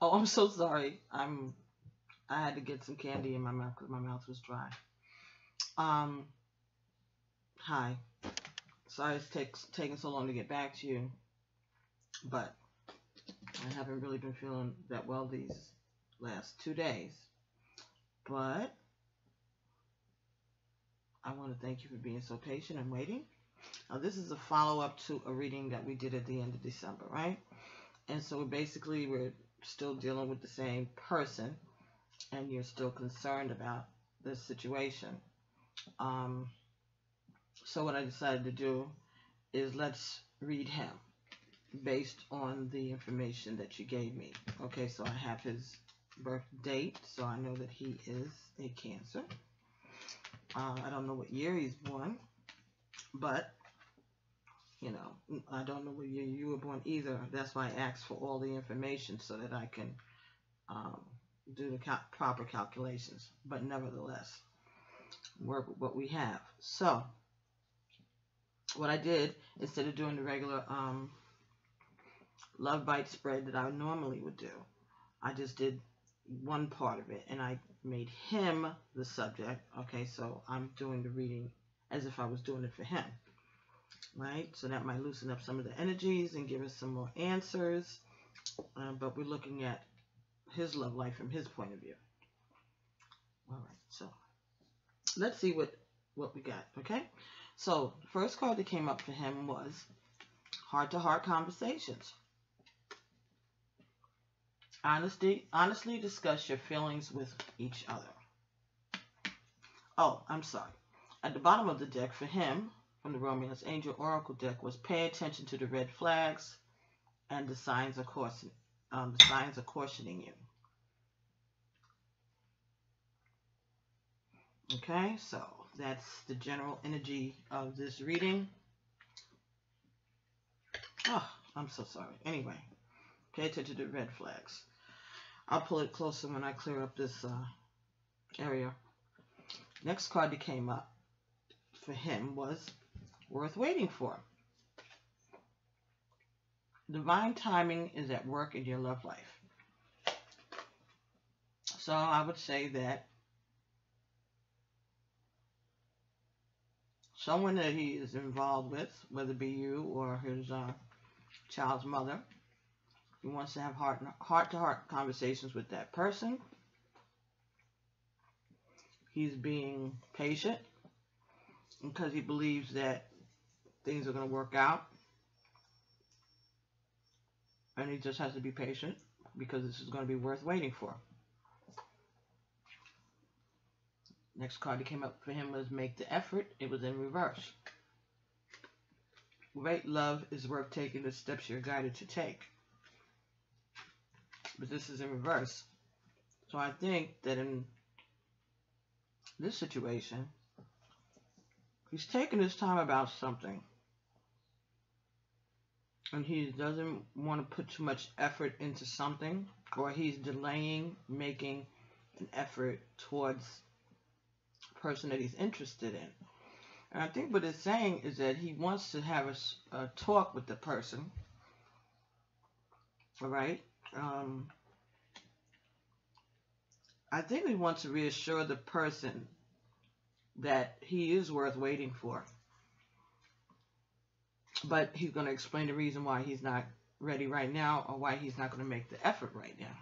Oh, I'm so sorry. I had to get some candy in my mouth because my mouth was dry. Um, Hi. Sorry it's taking so long to get back to you, but I haven't really been feeling that well these last 2 days. But I want to thank you for being so patient and waiting. Now, this is a follow-up to a reading that we did at the end of December, right? And so basically we're still dealing with the same person, and you're still concerned about this situation. Um, so what I decided to do is let's read him based on the information that you gave me. Okay, so I have his birth date, so I know that he is a Cancer. I don't know what year he's born, but I don't know what year you were born either. That's why I asked for all the information so that I can um, do the proper calculations. But nevertheless, work with what we have. So what I did, instead of doing the regular love bite spread that I normally would do, I just did one part of it, and I made him the subject. Okay, so I'm doing the reading as if I was doing it for him, right? So that might loosen up some of the energies and give us some more answers. But we're looking at his love life from his point of view. All right, so let's see what we got. Okay, so the first card that came up for him was heart-to-heart conversations. Honestly discuss your feelings with each other. Oh, I'm sorry. At the bottom of the deck for him, from the Romance Angel Oracle deck, was pay attention to the red flags and the signs of cautioning you. Okay, so that's the general energy of this reading. Oh, I'm so sorry. Anyway, pay attention to the red flags. I'll pull it closer when I clear up this area. Next card that came up for him was worth waiting for. Divine timing is at work in your love life. So I would say that someone that he is involved with, whether it be you or his child's mother, he wants to have heart-to-heart conversations with that person. He's being patient because he believes that things are going to work out. And he just has to be patient because this is going to be worth waiting for. Next card that came up for him was make the effort. It was in reverse. Great love is worth taking the steps you're guided to take. But this is in reverse. So I think that in this situation, he's taking his time about something. And he doesn't want to put too much effort into something, or he's delaying making an effort towards a person that he's interested in. And I think what it's saying is that he wants to have a talk with the person. All right? I think he wants to reassure the person that he is worth waiting for. But he's going to explain the reason why he's not ready right now, or why he's not going to make the effort right now.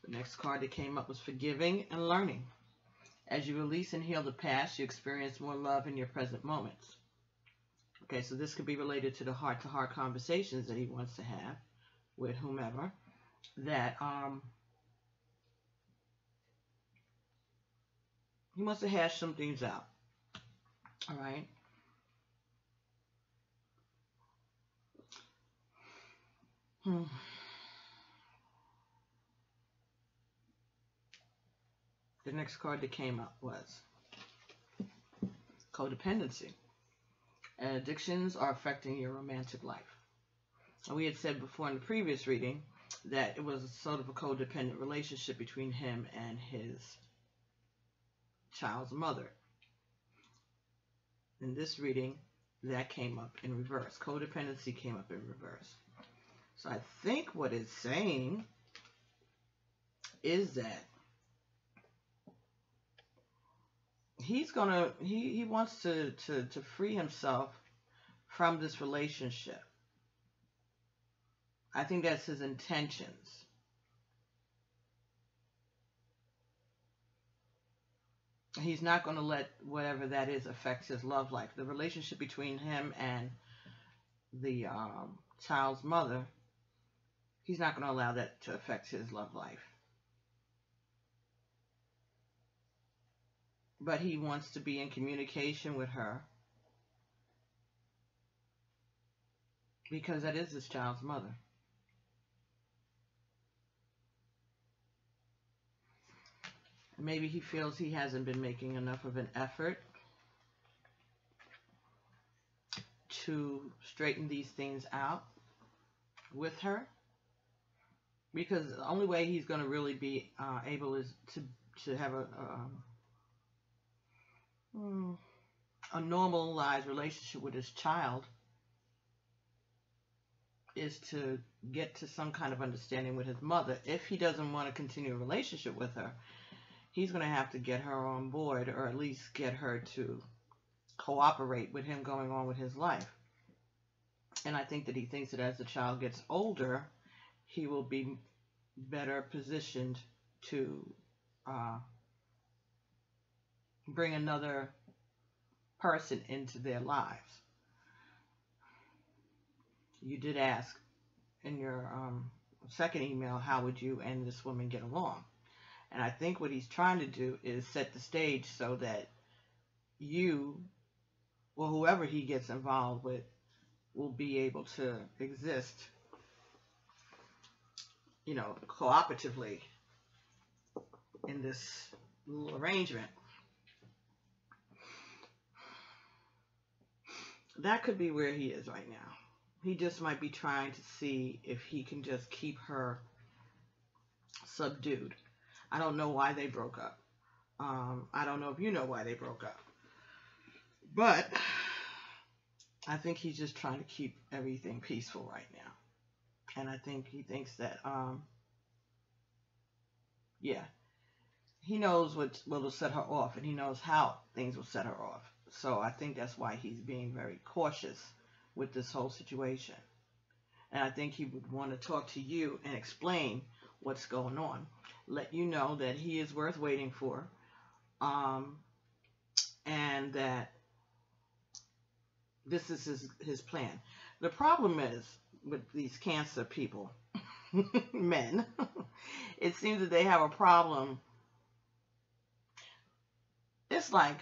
The next card that came up was forgiving and learning. As you release and heal the past, you experience more love in your present moments. Okay, so this could be related to the heart-to-heart conversations that he wants to have with whomever. That he wants to hash some things out. All right. The next card that came up was codependency. And addictions are affecting your romantic life. And we had said before in the previous reading that it was a sort of a codependent relationship between him and his child's mother. In this reading, that came up in reverse. Codependency came up in reverse. So I think what it's saying is that he wants to free himself from this relationship. I think that's his intentions. He's not going to let whatever that is affect his love life. The relationship between him and the child's mother, he's not going to allow that to affect his love life. But he wants to be in communication with her because that is his child's mother. Maybe he feels he hasn't been making enough of an effort to straighten these things out with her, because the only way he's going to really be able is to have a normalized relationship with his child is to get to some kind of understanding with his mother. If he doesn't want to continue a relationship with her, he's going to have to get her on board, or at least get her to cooperate with him going on with his life. And I think that he thinks that as the child gets older, he will be better positioned to bring another person into their lives. You did ask in your second email, how would you and this woman get along? And I think what he's trying to do is set the stage so that you, or whoever he gets involved with, will be able to exist, cooperatively in this little arrangement. That could be where he is right now. He just might be trying to see if he can just keep her subdued. I don't know why they broke up. I don't know if you know why they broke up. But I think he's just trying to keep everything peaceful right now. And I think he thinks that, he knows what will set her off, and he knows how things will set her off. So I think that's why he's being very cautious with this whole situation. And I think he would want to talk to you and explain what's going on. Let you know that he is worth waiting for. And that this is his plan. The problem is with these Cancer people, men, it seems that they have a problem. It's like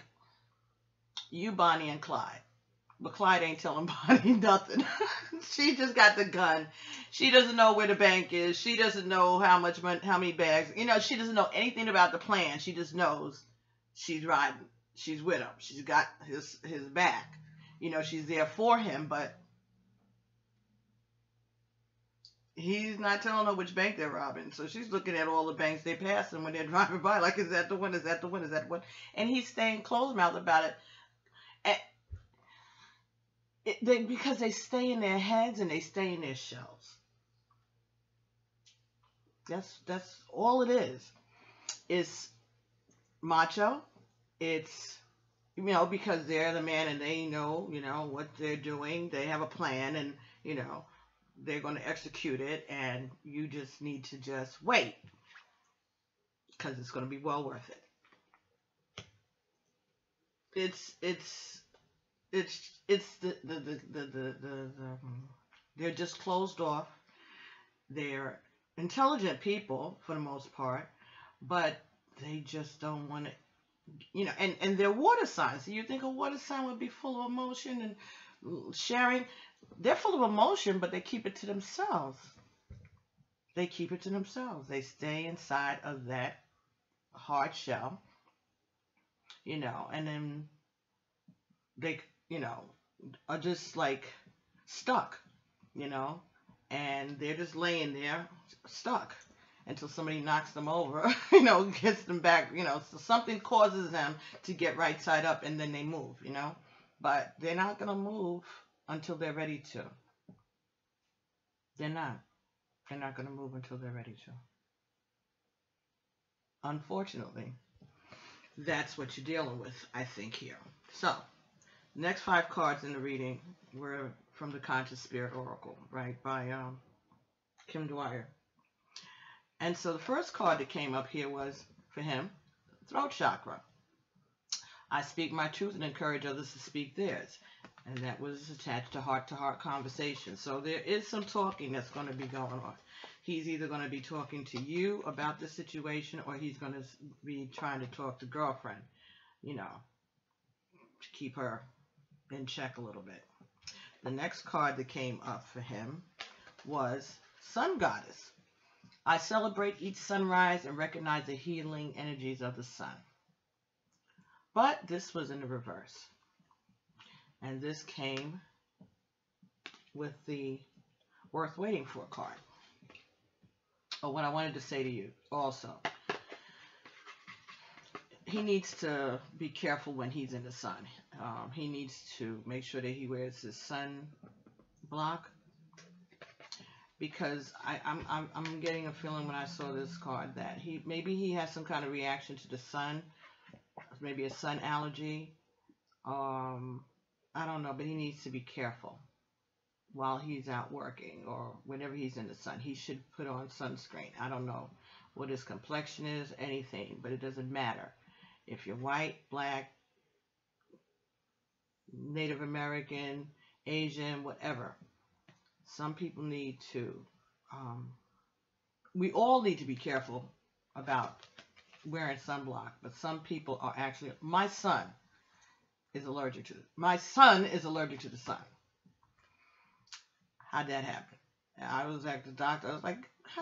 you, Bonnie, and Clyde. But Clyde ain't telling Bonnie nothing. She just got the gun. She doesn't know where the bank is. She doesn't know how much money, how many bags. She doesn't know anything about the plan. She just knows she's riding. She's with him. She's got his back. She's there for him, but he's not telling her which bank they're robbing. So she's looking at all the banks they pass them when they're driving by, like, is that the one? Is that the one? Is that the one? And he's staying closed-mouthed about it. Because they stay in their heads and they stay in their shells. That's all it is. It's macho. It's, because they're the man and they know, what they're doing. They have a plan and, they're going to execute it, and you just need to just wait because it's going to be well worth it. It's they're just closed off. They're intelligent people for the most part, but they just don't want to, and they're water signs. So you think a water sign would be full of emotion and sharing. They're full of emotion, but they keep it to themselves. They keep it to themselves. They stay inside of that hard shell, and then they, are just like stuck, and they're just laying there stuck until somebody knocks them over, gets them back, so something causes them to get right side up, and then they move, but they're not going to move until they're ready to. They're not going to move until they're ready to. Unfortunately, that's what you're dealing with, I think, here. So, next 5 cards in the reading were from the Conscious Spirit Oracle, right, by Kim Dwyer. And so the first card that came up here was, for him, throat chakra. I speak my truth and encourage others to speak theirs. And that was attached to heart conversation. So there is some talking that's going to be going on. He's either going to be talking to you about the situation, or he's going to be trying to talk to girlfriend, you know, to keep her in check a little bit. The next card that came up for him was Sun Goddess. I celebrate each sunrise and recognize the healing energies of the sun. But this was in the reverse. And this came with the Worth Waiting For card. Oh, what I wanted to say to you also, he needs to be careful when he's in the sun. He needs to make sure that he wears his sun block, because I'm getting a feeling when I saw this card that maybe he has some kind of reaction to the sun, maybe a sun allergy. I don't know, but he needs to be careful while he's out working or whenever he's in the sun. He should put on sunscreen. I don't know what his complexion is, anything, but it doesn't matter. If you're white, black, Native American, Asian, whatever, some people need to, we all need to be careful about wearing sunblock, but some people are actually, my son is allergic to the sun. How'd that happen? I was at the doctor. I was like,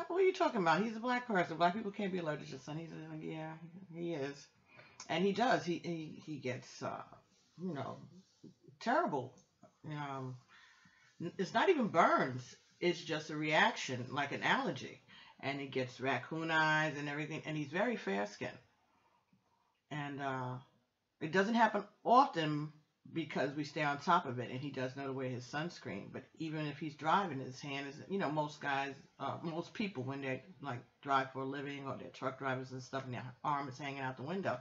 what are you talking about? He's a black person. Black people can't be allergic to the sun. He said, yeah, he is. And he does. He gets, terrible. It's not even burns. It's just a reaction, like an allergy. And he gets raccoon eyes and everything. And he's very fair-skinned. And it doesn't happen often because we stay on top of it, and he does know to wear his sunscreen. But even if he's driving, his hand is, most guys, most people, when they like drive for a living, or they're truck drivers and stuff, and their arm is hanging out the window,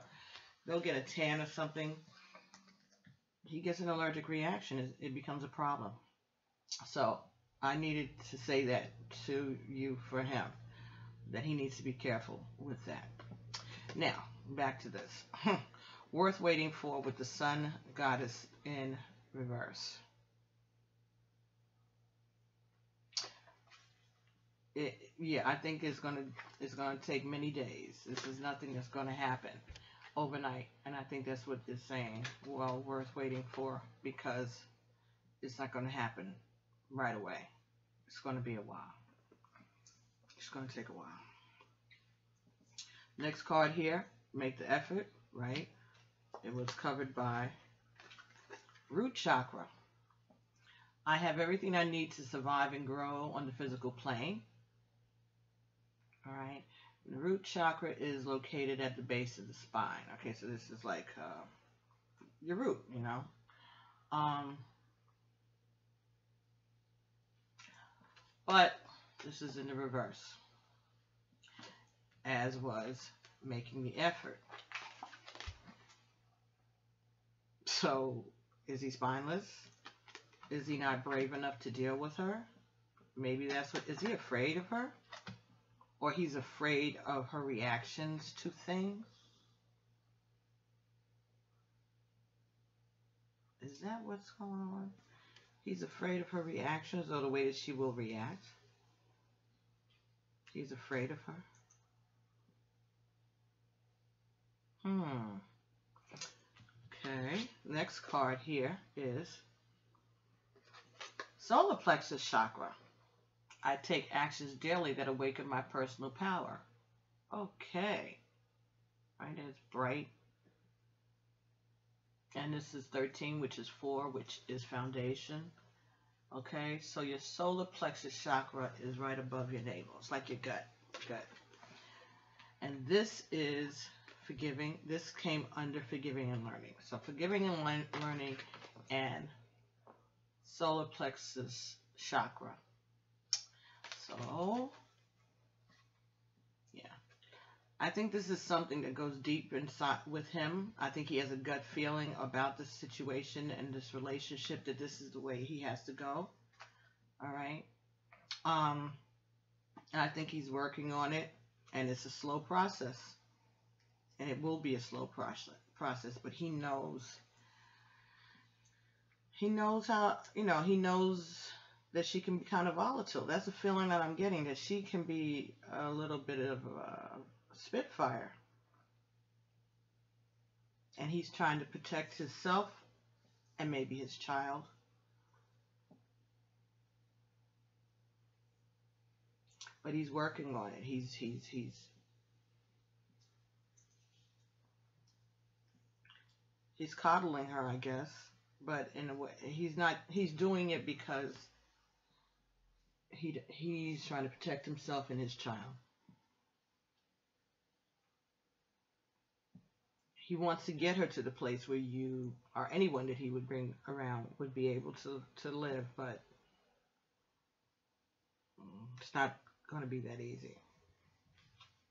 they'll get a tan or something. He gets an allergic reaction. It becomes a problem. So I needed to say that to you for him, that he needs to be careful with that. Now, back to this. Worth Waiting For with the Sun Goddess in reverse. I think it's gonna take many days. This is nothing that's gonna happen overnight, and I think that's what they're saying. Well, worth waiting for, because it's not gonna happen right away. It's gonna be a while. It's gonna take a while. Next card here, make the effort, right? It was covered by root chakra. I have everything I need to survive and grow on the physical plane. All right. The root chakra is located at the base of the spine. Okay, so this is like your root, But this is in the reverse, as was making the effort. So, is he spineless? Is he not brave enough to deal with her? Maybe that's what, is he afraid of her? Or he's afraid of her reactions to things? Is that what's going on? He's afraid of her reactions, or the way that she will react. He's afraid of her. Okay, next card here is solar plexus chakra. I take actions daily that awaken my personal power. Okay. Right, it's bright. And this is 13, which is 4, which is foundation. Okay, so your solar plexus chakra is right above your navel. It's like your gut. And this is forgiving. This came under forgiving and learning. So forgiving and learning and solar plexus chakra. So, yeah. I think this is something that goes deep inside with him. I think he has a gut feeling about this situation and this relationship that this is the way he has to go. All right. Um, and I think he's working on it, and it's a slow process, and it will be a slow process. But he knows. He knows how. He knows that she can be kind of volatile. That's a feeling that I'm getting, that she can be a little bit of a spitfire. And he's trying to protect himself and maybe his child. But he's working on it. He's coddling her, I guess. But in a way, he's doing it because he's trying to protect himself and his child. He wants to get her to the place where you or anyone that he would bring around would be able to live, but it's not going to be that easy.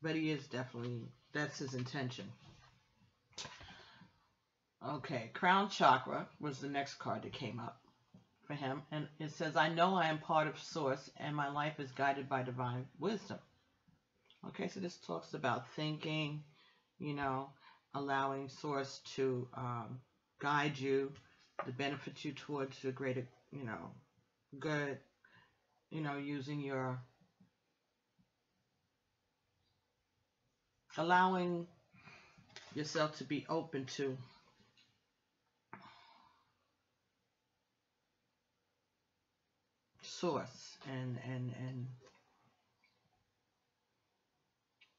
But he is definitely, that's his intention. Okay, Crown Chakra was the next card that came up for him. And it says, I know I am part of Source and my life is guided by divine wisdom. Okay, so this talks about thinking, allowing Source to guide you, to benefit you towards a greater, good, using your, allowing yourself to be open to Source and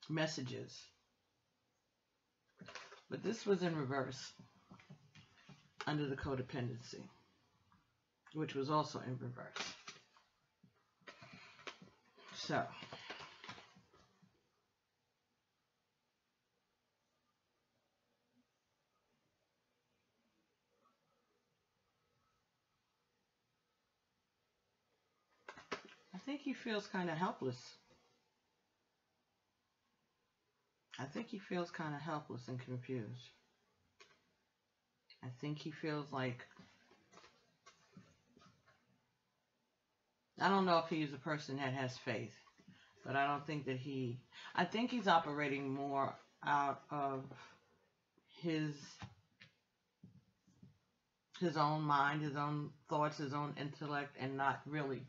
messages. But this was in reverse under the codependency, which was also in reverse. So I think he feels kind of helpless. I think he feels kind of helpless and confused. I think he feels like, I don't know if he's a person that has faith, but I don't think that I think he's operating more out of his own mind, his own thoughts, his own intellect, and not really,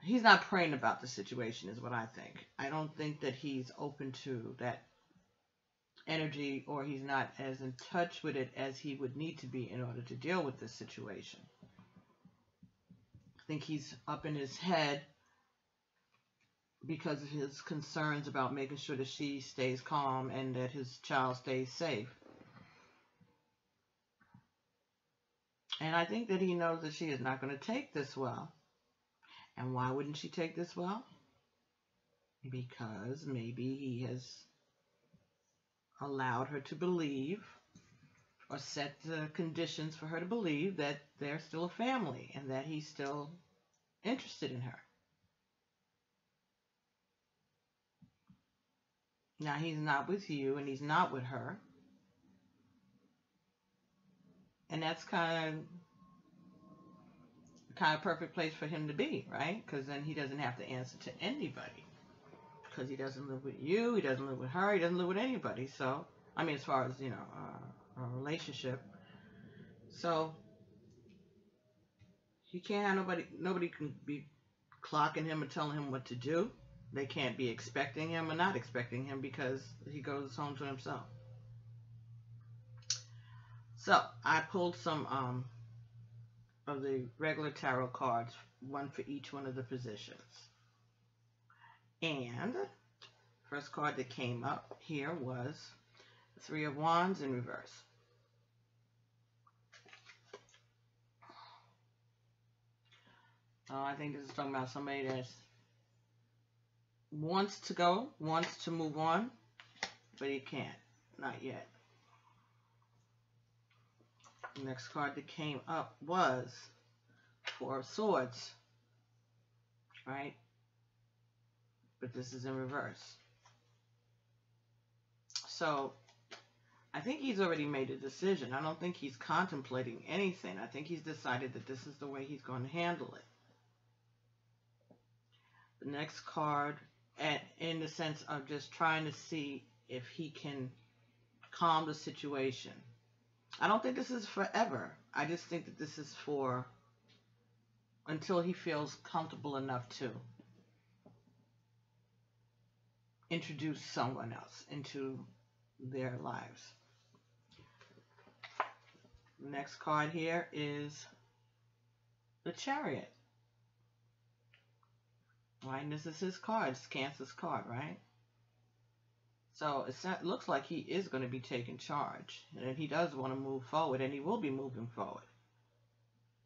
he's not praying about the situation is what I think. I don't think that he's open to that energy, or he's not as in touch with it as he would need to be in order to deal with this situation. I think he's up in his head because of his concerns about making sure that she stays calm and that his child stays safe. And I think that he knows that she is not going to take this well. And why wouldn't she take this well? Because maybe he has allowed her to believe, or set the conditions for her to believe, that they're still a family and that he's still interested in her. Now he's not with you and he's not with her. And that's kind of perfect place for him to be, right? Because then he doesn't have to answer to anybody. Because he doesn't live with you, he doesn't live with her, he doesn't live with anybody. So, I mean, as far as, a relationship. So, he can't have nobody can be clocking him or telling him what to do. They can't be expecting him or not expecting him because he goes home to himself. So, I pulled some of the regular tarot cards, one for each one of the positions. And first card that came up here was the Three of Wands in reverse. I think this is talking about somebody that wants to move on, but he can't. Not yet. The next card that came up was Four of Swords. Right? But this is in reverse. So I think he's already made a decision. I don't think he's contemplating anything. I think he's decided that this is the way he's going to handle it. The next card, in the sense of just trying to see if he can calm the situation. I don't think this is forever. I just think that this is for until he feels comfortable enough to introduce someone else into their lives. The next card here is the Chariot. Right, and this is his card. It's Cancer's card, right? So it looks like he is going to be taking charge. And he does want to move forward, and he will be moving forward.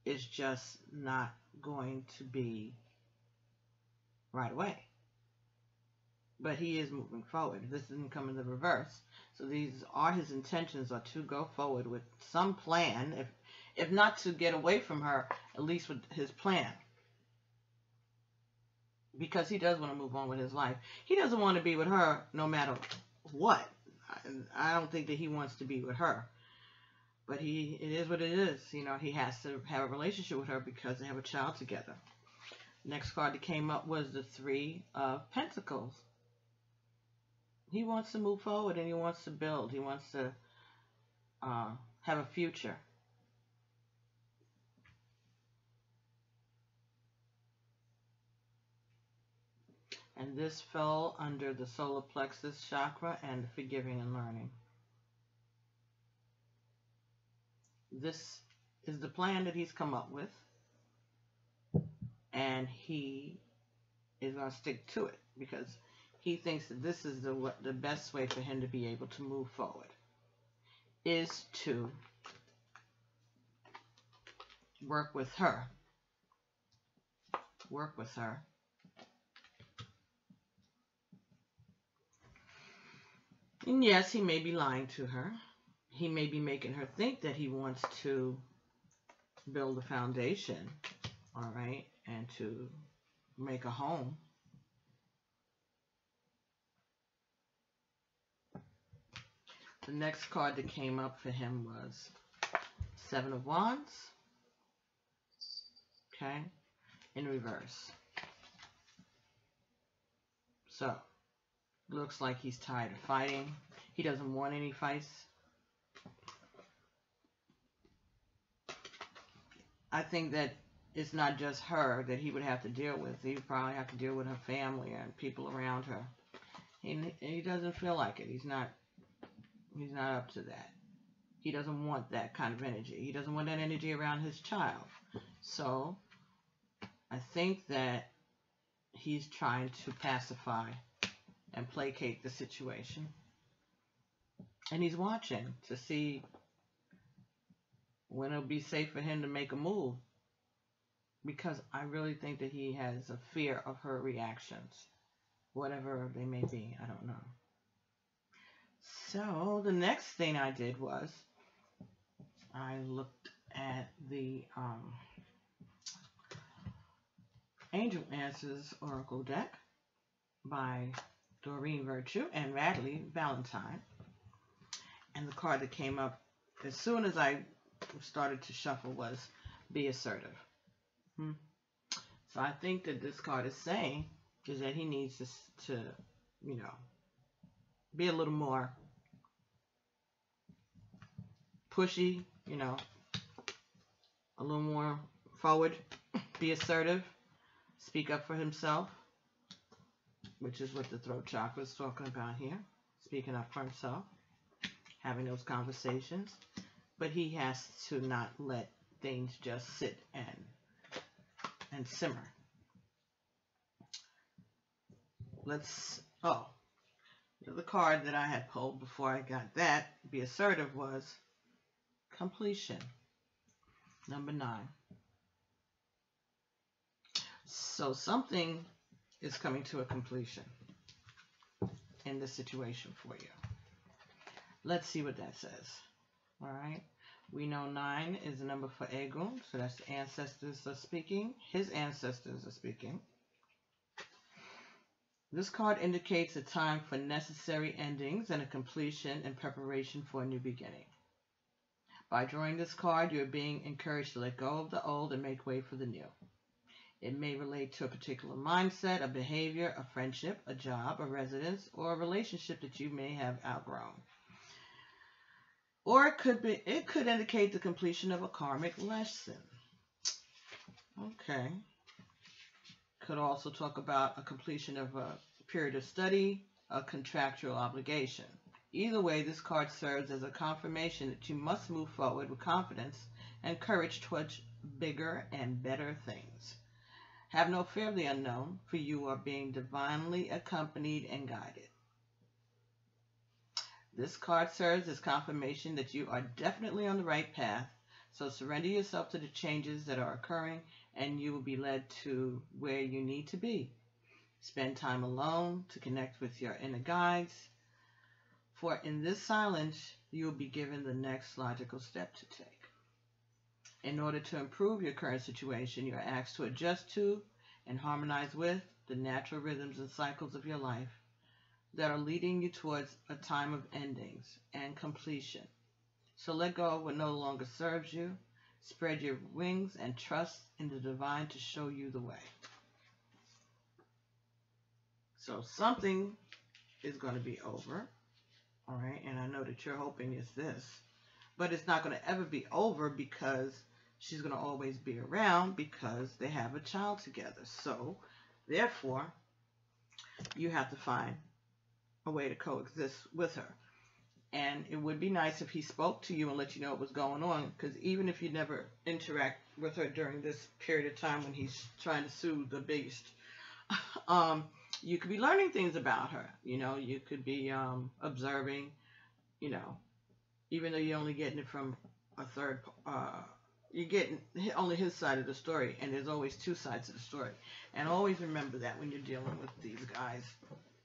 It's just not going to be right away. But he is moving forward. This didn't come in the reverse. So these are his intentions, are to go forward with some plan. If not to get away from her, at least with his plan. Because he does want to move on with his life. He doesn't want to be with her no matter what. I don't think that he wants to be with her. But it is what it is. You know, he has to have a relationship with her because they have a child together. Next card that came up was the Three of Pentacles. He wants to move forward and he wants to build. He wants to have a future. And this fell under the solar plexus chakra and forgiving and learning. This is the plan that he's come up with. And he is going to stick to it because he thinks that this is the best way for him to be able to move forward. Is to work with her. Work with her. And yes, he may be lying to her. He may be making her think that he wants to build a foundation, all right, and to make a home. The next card that came up for him was Seven of Wands, okay, in reverse. So, looks like he's tired of fighting. He doesn't want any fights. I think that it's not just her that he would have to deal with. He would probably have to deal with her family and people around her. And he doesn't feel like it. He's not up to that. He doesn't want that kind of energy. He doesn't want that energy around his child. So, I think that he's trying to pacify and placate the situation. And he's watching to see when it'll be safe for him to make a move. Because I really think that he has a fear of her reactions. Whatever they may be, I don't know. So, the next thing I did was I looked at the Angel Answers Oracle deck by Doreen Virtue and Radley Valentine. And the card that came up as soon as I started to shuffle was Be Assertive. So I think that this card is saying is that he needs to you know, be a little more pushy, you know, a little more forward, be assertive, speak up for himself, which is what the throat chakra is talking about here, speaking up for himself, having those conversations, but he has to not let things just sit and simmer. The other card that I had pulled before I got that, Be Assertive, was Completion, number 9. So something is coming to a completion in this situation for you. Let's see what that says. All right. We know 9 is the number for ego, so that's the ancestors are speaking. His ancestors are speaking. This card indicates a time for necessary endings and a completion in preparation for a new beginning. By drawing this card, you are being encouraged to let go of the old and make way for the new. It may relate to a particular mindset, a behavior, a friendship, a job, a residence, or a relationship that you may have outgrown. Or it could indicate the completion of a karmic lesson. Okay. Could also talk about a completion of a period of study, a contractual obligation. Either way, this card serves as a confirmation that you must move forward with confidence and courage towards bigger and better things. Have no fear of the unknown, for you are being divinely accompanied and guided. This card serves as confirmation that you are definitely on the right path, so surrender yourself to the changes that are occurring and you will be led to where you need to be. Spend time alone to connect with your inner guides, for in this silence you will be given the next logical step to take. In order to improve your current situation, you are asked to adjust to and harmonize with the natural rhythms and cycles of your life that are leading you towards a time of endings and completion. So let go of what no longer serves you. Spread your wings and trust in the divine to show you the way. So something is going to be over, all right? And I know that you're hoping it's this, but it's not going to ever be over because she's going to always be around because they have a child together. So therefore, you have to find a way to coexist with her. And it would be nice if he spoke to you and let you know what was going on, because even if you never interact with her during this period of time when he's trying to soothe the beast, you could be learning things about her. You know, you could be observing, you know, even though you're only getting it from a third, you're getting only his side of the story, and there's always two sides of the story. And always remember that when you're dealing with these guys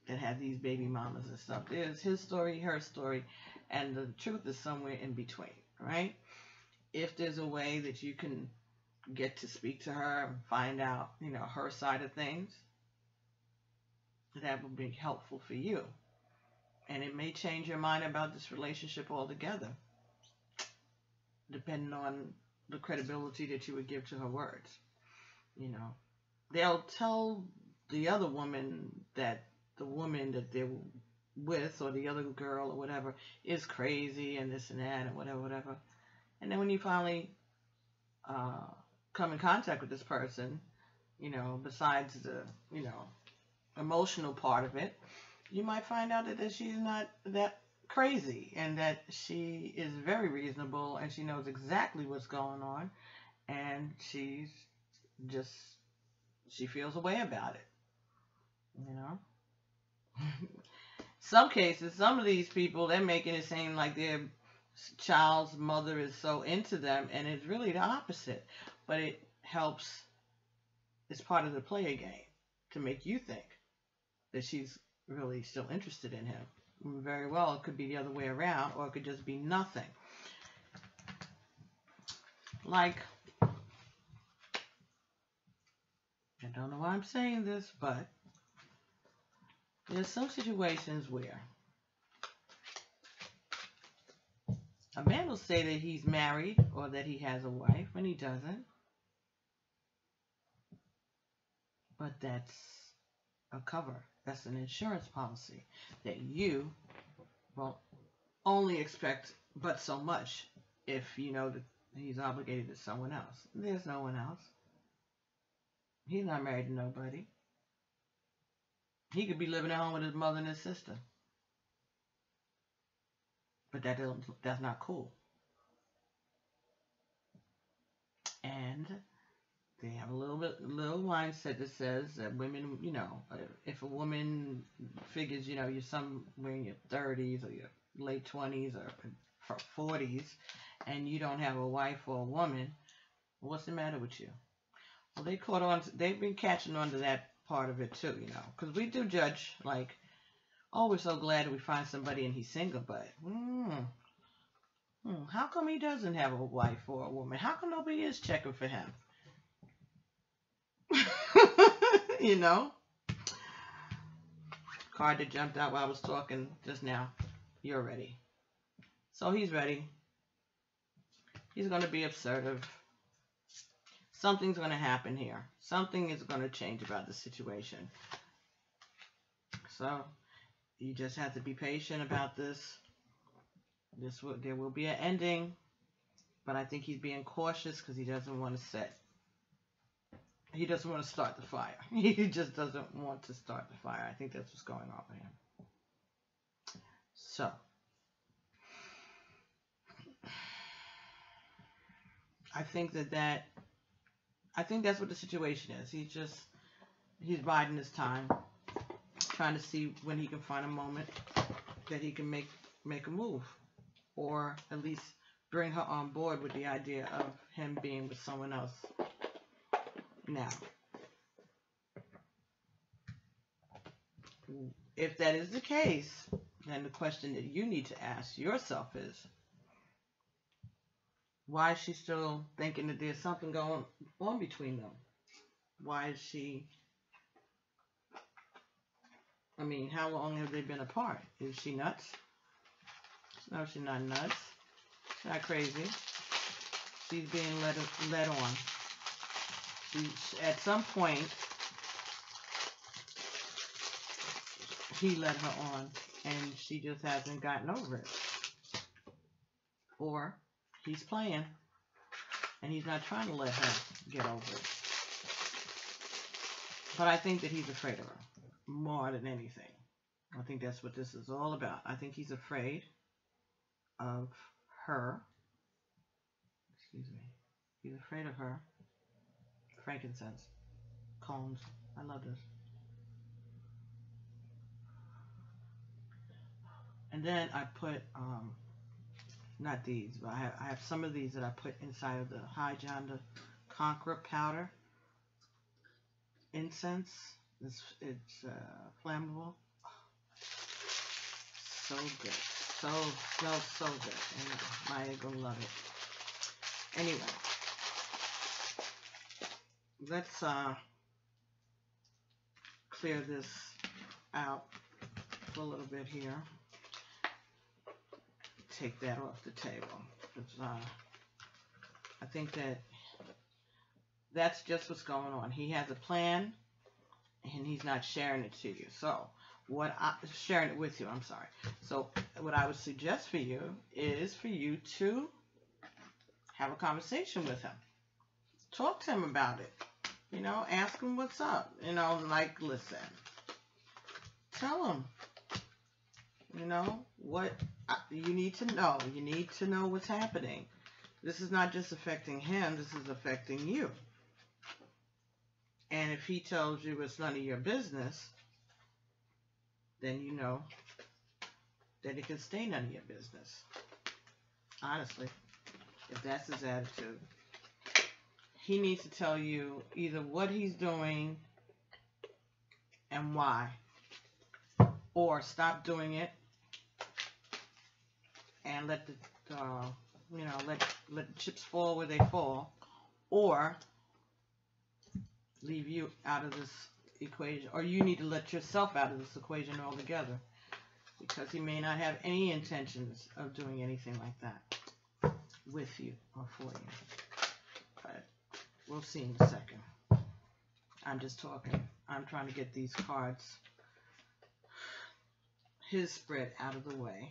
that have these baby mamas and stuff. There's his story, her story, and the truth is somewhere in between, right? If there's a way that you can get to speak to her and find out, you know, her side of things, that would be helpful for you. And it may change your mind about this relationship altogether, depending on the credibility that you would give to her words. You know, they'll tell the other woman that the woman that they're with or the other girl or whatever is crazy and this and that and whatever. And then when you finally come in contact with this person, you know, besides the, you know, emotional part of it, you might find out that she's not that crazy and that she is very reasonable and she knows exactly what's going on, and she feels a way about it, you know. Some cases, some of these people, they're making it seem like their child's mother is so into them, and it's really the opposite. But it helps, it's part of the player game to make you think that she's really still interested in him. Very well, it could be the other way around, or it could just be nothing. Like, I don't know why I'm saying this, but there's some situations where a man will say that he's married or that he has a wife when he doesn't. But that's a cover. That's an insurance policy that you will only expect but so much if you know that he's obligated to someone else. There's no one else. He's not married to nobody. He could be living at home with his mother and his sister. But that's not cool. And they have a little mindset that says that women, you know, if a woman figures, you know, you're somewhere in your 30s or your late 20s or 40s and you don't have a wife or a woman, what's the matter with you? Well, they've been catching on to that part of it too, you know, because we do judge like, oh, we're so glad that we find somebody and he's single, but how come he doesn't have a wife or a woman? How come nobody is checking for him? You know? card that jumped out while I was talking just now. You're ready. So he's ready. He's going to be assertive. Something's going to happen here. Something is going to change about the situation. So you just have to be patient about this. There will be an ending, but I think he's being cautious because he doesn't want to He doesn't want to start the fire. He just doesn't want to start the fire. I think that's what's going on with him. So, I think that's what the situation is. He's biding his time, trying to see when he can find a moment that he can make a move, or at least bring her on board with the idea of him being with someone else. Now, if that is the case, then the question that you need to ask yourself is, why is she still thinking that there's something going on between them? Why is she... I mean, how long have they been apart? Is she nuts? No, she's not nuts. She's not crazy. She's being led on. At some point, he led her on, and she just hasn't gotten over it. Or he's playing, and he's not trying to let her get over it. But I think that he's afraid of her more than anything. I think that's what this is all about. I think he's afraid of her. Excuse me. He's afraid of her. Frankincense. Combs. I love this. And then I put, not these, but I have some of these that I put inside of the High John the Conqueror powder. Incense. It's flammable. So good. So good. And Maya gonna love it. Anyway. Let's clear this out for a little bit here. Take that off the table. I think that's just what's going on. He has a plan, and he's not sharing it to you. So sharing it with you, I'm sorry. So what I would suggest for you is for you to have a conversation with him. Talk to him about it. You know, ask him what's up. You know, like, listen. Tell him. You know, what you need to know. You need to know what's happening. This is not just affecting him. This is affecting you. And if he tells you it's none of your business, then you know that it can stay none of your business. Honestly, if that's his attitude. He needs to tell you either what he's doing and why, or stop doing it and let the let the chips fall where they fall, or leave you out of this equation, or you need to let yourself out of this equation altogether, because he may not have any intentions of doing anything like that with you or for you. But we'll see in a second. I'm just talking. I'm trying to get these cards, his spread, out of the way,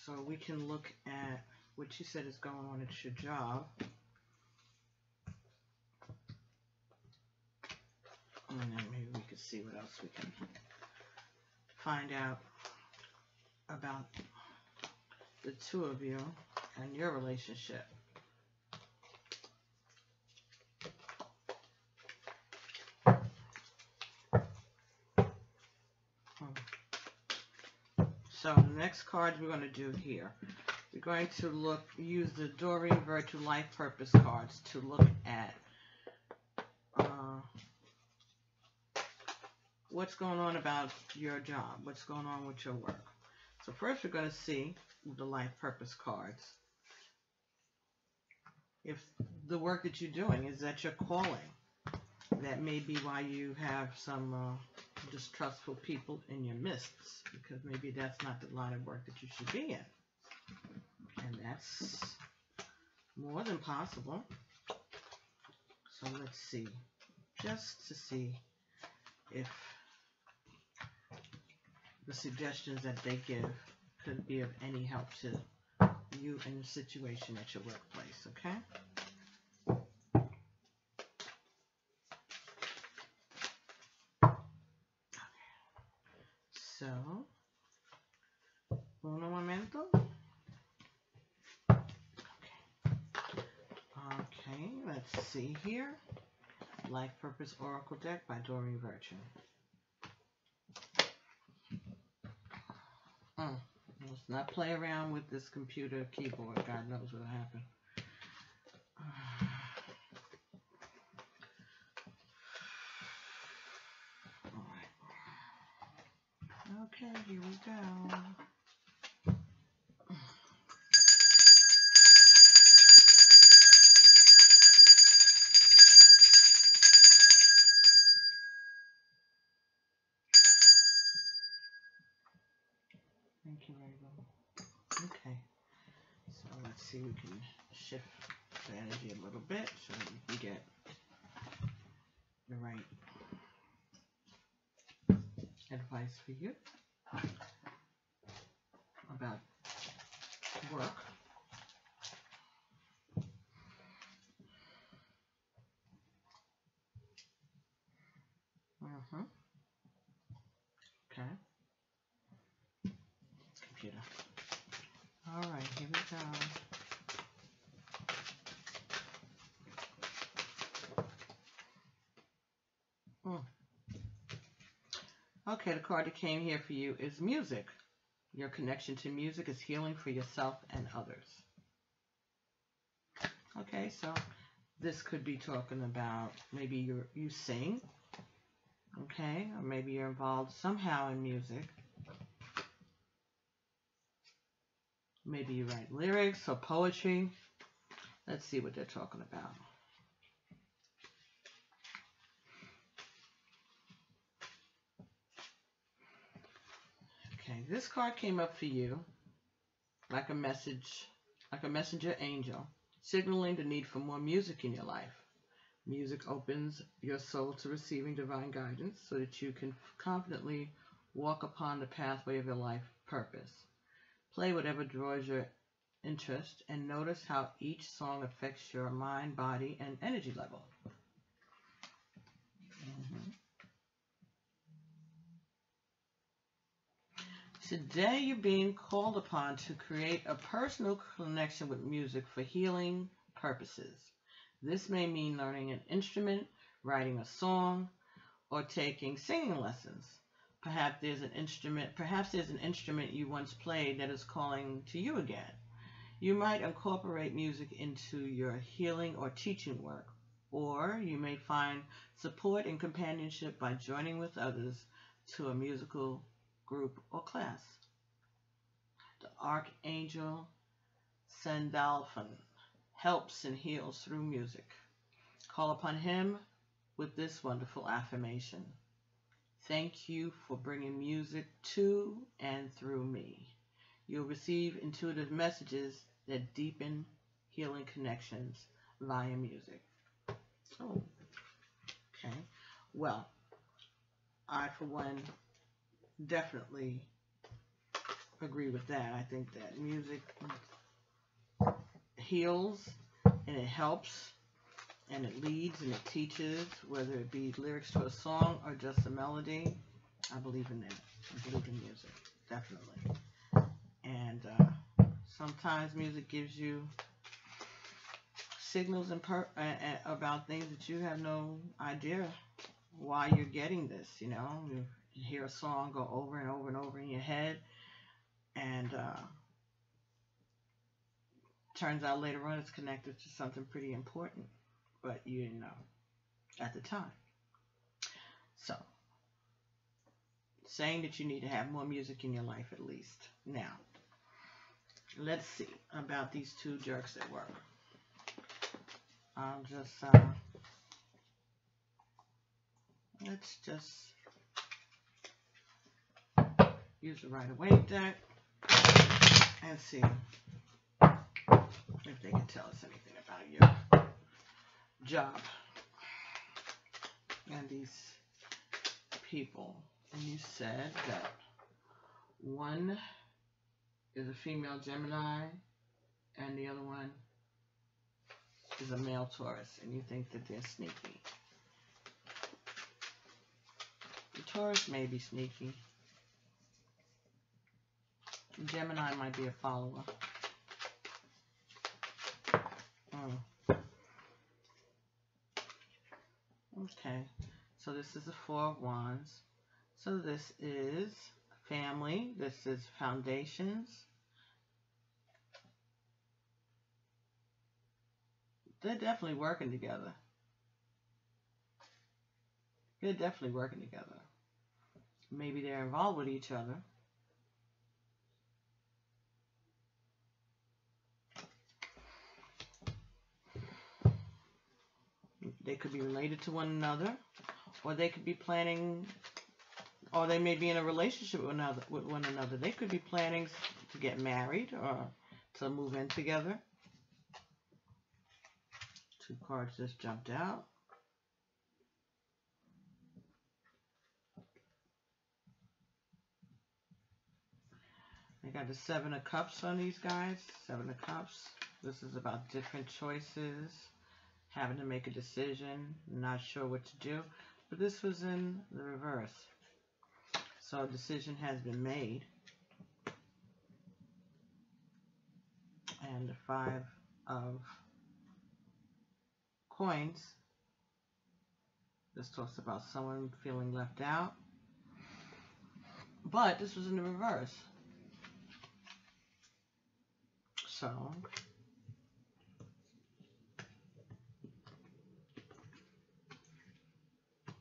so we can look at what you said is going on at your job. And then maybe we could see what else we can find out about the two of you and your relationship. So the next cards we're going to do here, we're going to use the Doreen Virtue Life Purpose cards to look at what's going on about your job, what's going on with your work. So first we're going to see the Life Purpose cards. If the work that you're doing is that your calling, That may be why you have some distrustful people in your midst, because maybe that's not the line of work that you should be in. And that's more than possible. So let's see, just to see if the suggestions that they give could be of any help to you in the situation at your workplace, okay? So, uno momento. Okay, let's see here. Life Purpose Oracle Deck by Doreen Virtue. Let's not play around with this computer keyboard. God knows what'll happen. All right. Okay, here we go. Thank you, Virgo. Okay, so let's see, we can shift the energy a little bit so that we can get the right advice for you about work. Okay. Computer. All right, here we go. Okay, the card that came here for you is music. Your connection to music is healing for yourself and others. Okay, so this could be talking about maybe you sing, okay, or maybe you're involved somehow in music. Maybe you write lyrics or poetry. Let's see what they're talking about. Okay, this card came up for you like a message, like a messenger angel, signaling the need for more music in your life. Music opens your soul to receiving divine guidance so that you can confidently walk upon the pathway of your life purpose. Play whatever draws your interest and notice how each song affects your mind, body, and energy level. Today you're being called upon to create a personal connection with music for healing purposes. This may mean learning an instrument, writing a song, or taking singing lessons. Perhaps there's an instrument you once played that is calling to you again. You might incorporate music into your healing or teaching work, or you may find support and companionship by joining with others to a musical group or class. The Archangel Sandalphon helps and heals through music. Call upon him with this wonderful affirmation. Thank you for bringing music to and through me. You'll receive intuitive messages that deepen healing connections via music. Oh, okay. Well, I, for one, definitely agree with that. I think that music heals and it helps and it leads and it teaches, whether it be lyrics to a song or just a melody. I believe in that. I believe in music, definitely. And sometimes music gives you signals about things that you have no idea why you're getting this, you know. You hear a song go over and over and over in your head, and turns out later on it's connected to something pretty important, but you didn't know at the time. So, saying that you need to have more music in your life at least. Now, let's see about these two jerks at work. I'll just Let's just use the Rider-Waite deck and see if they can tell us anything about your job and these people. And you said that one is a female Gemini and the other one is a male Taurus, and you think that they're sneaky. The Taurus may be sneaky. Gemini might be a follower. Okay, so this is the Four of Wands. So this is family. This is foundations. They're definitely working together. They're definitely working together. Maybe they're involved with each other. They could be related to one another, or they could be planning, or they may be in a relationship with one another. They could be planning to get married or to move in together. Two cards just jumped out. I got the Seven of Cups on these guys. Seven of Cups. This is about different choices, having to make a decision, not sure what to do. But this was in the reverse. So a decision has been made. And the Five of Coins. This talks about someone feeling left out. But this was in the reverse. So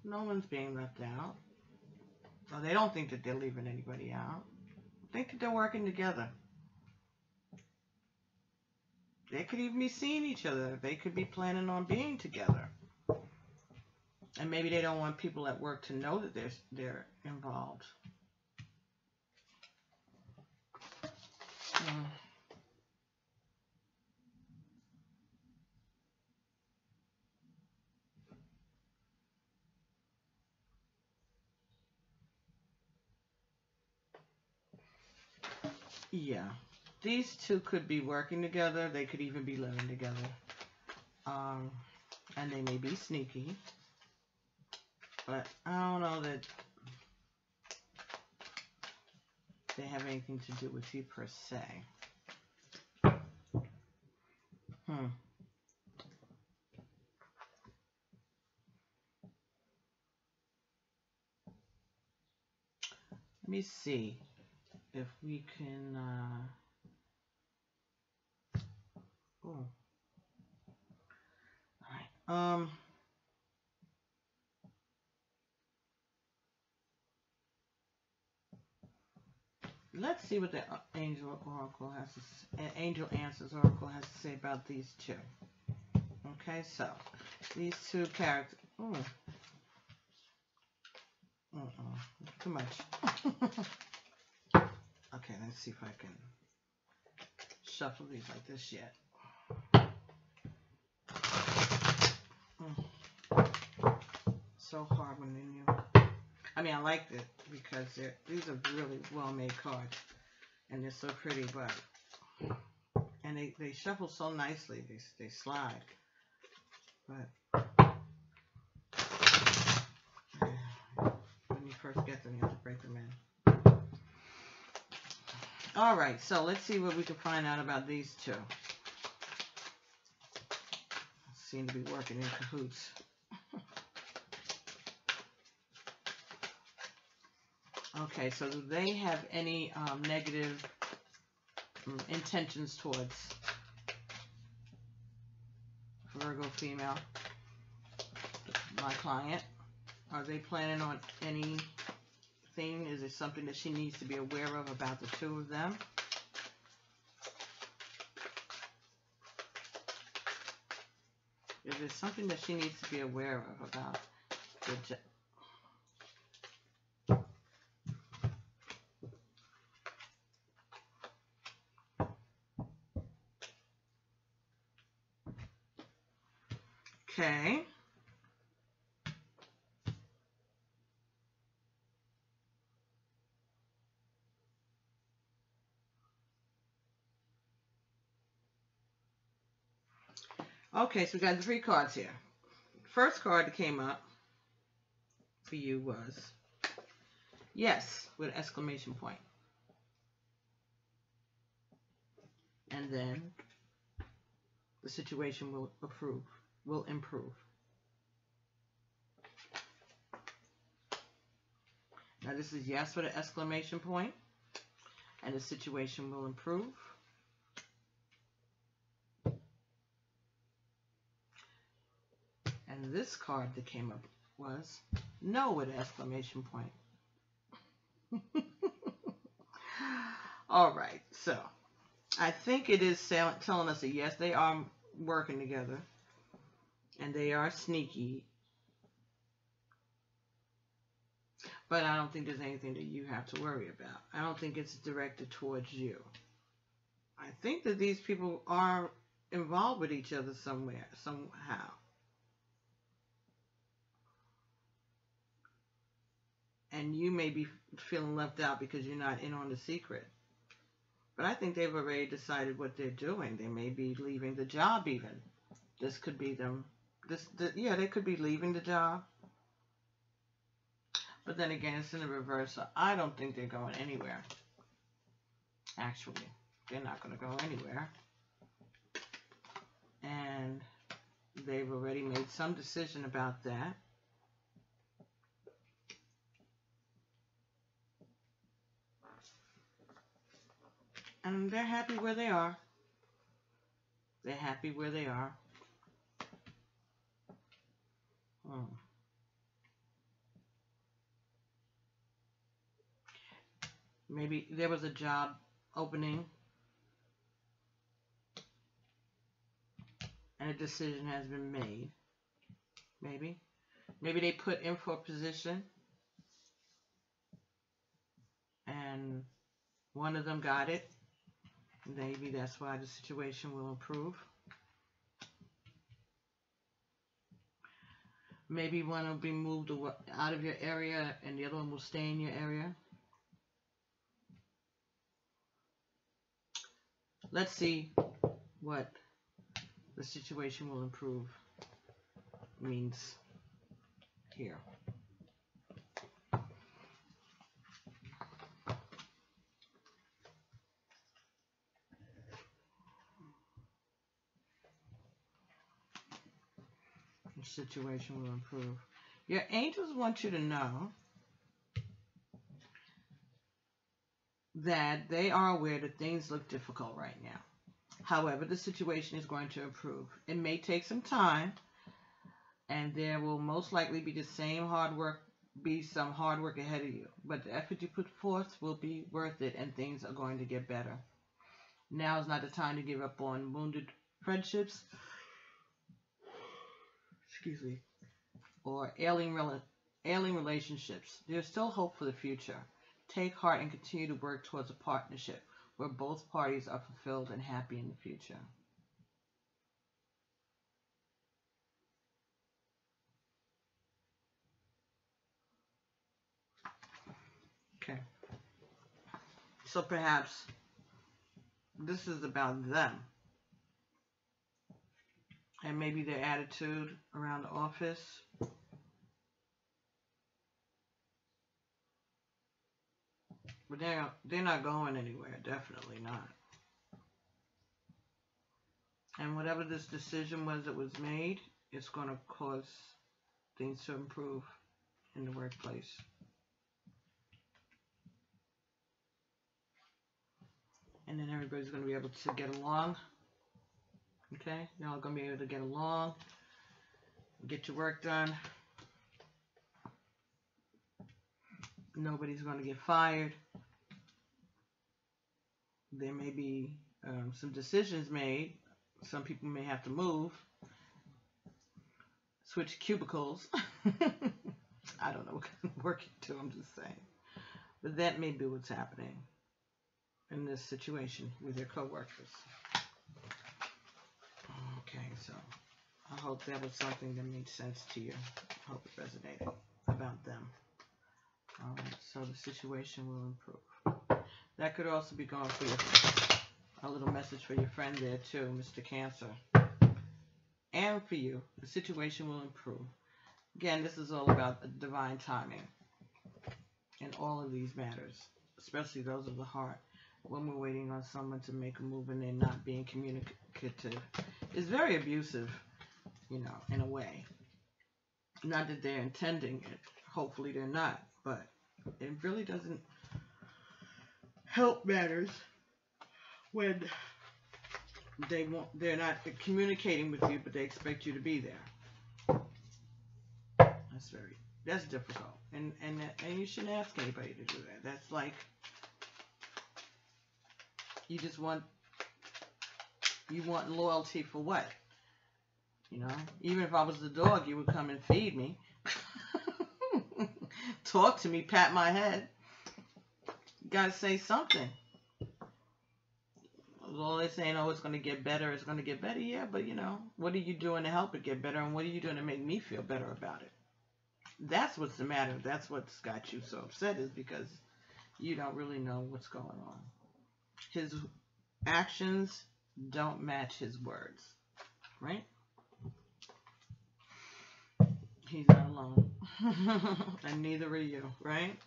no one's being left out. Well, they don't think that they're leaving anybody out. They think that they're working together. They could even be seeing each other. They could be planning on being together. And maybe they don't want people at work to know that they're involved. Yeah. These two could be working together. They could even be living together. And they may be sneaky. But I don't know that they have anything to do with you per se. Let me see if we can... Oh. All right. Let's see what the Angel Oracle has to say, Angel Answers Oracle has to say about these two. Okay, so these two characters. Oh. Too much. Okay, let's see if I can shuffle these like this yet. So hard when they're new. I mean, I like it because these are really well-made cards, and they're so pretty. But and they shuffle so nicely. They slide. But when you first get them, you have to break them in. All right, so let's see what we can find out about these two. Seem to be working in cahoots. Okay, so do they have any negative intentions towards Virgo female, my client? Are they planning on anything? Is there something that she needs to be aware of about the two of them? Is there something that she needs to be aware of about the Okay. Okay, so we got 3 cards here. First card that came up for you was yes with an exclamation point. And then the situation will improve. Now this is yes with an exclamation point, and the situation will improve. And this card that came up was no with an exclamation point. All right, so I think it is telling us that yes, they are working together, and they are sneaky. But I don't think there's anything that you have to worry about. I don't think it's directed towards you. I think that these people are involved with each other somewhere, somehow. And you may be feeling left out because you're not in on the secret. But I think they've already decided what they're doing. They may be leaving the job even. This could be them. Yeah, they could be leaving the job. But then again, it's in the reverse, so I don't think they're going anywhere. Actually, they're not going to go anywhere. And they've already made some decision about that. And they're happy where they are. They're happy where they are. Maybe there was a job opening and a decision has been made. Maybe they put in for a position and one of them got it. Maybe that's why the situation will improve. Maybe one will be moved out of your area and the other one will stay in your area. Let's see what the situation will improve means here. The situation will improve. Your angels want you to know that they are aware that things look difficult right now. However, the situation is going to improve. It may take some time, and there will most likely be some hard work ahead of you. But the effort you put forth will be worth it, and things are going to get better. Now is not the time to give up on wounded friendships, or ailing relationships. There's still hope for the future. Take heart and continue to work towards a partnership where both parties are fulfilled and happy in the future. Okay. So perhaps this is about them. And maybe their attitude around the office. But they're not going anywhere. Definitely not. And whatever this decision was that was made, it's going to cause things to improve in the workplace. And then everybody's going to be able to get along. Okay? Y'all are going to be able to get along. Get your work done. Nobody's going to get fired. There may be some decisions made. Some people may have to move. Switch cubicles. I don't know what kind of work you do, I'm just saying. But that may be what's happening in this situation with your coworkers. Okay, so I hope that was something that made sense to you. I hope it resonated about them. All right, so the situation will improve. That could also be going for a little message for your friend there too, Mr. Cancer. And for you, the situation will improve. Again, this is all about divine timing in all of these matters, especially those of the heart. When we're waiting on someone to make a move and they're not being communicative, it's very abusive, you know, in a way. Not that they're intending it. Hopefully they're not, but it really doesn't help matters when they're not communicating with you, but they expect you to be there. That's difficult, and you shouldn't ask anybody to do that. That's like you want loyalty for what? You know, even if I was the dog, you would come and feed me, talk to me, pat my head. You gotta say something. All they're saying, oh, it's going to get better, it's going to get better. Yeah, but you know, what are you doing to help it get better, and what are you doing to make me feel better about it? That's what's the matter. That's what's got you so upset, is because you don't really know what's going on. His actions don't match his words, right? He's not alone. And neither are you, right?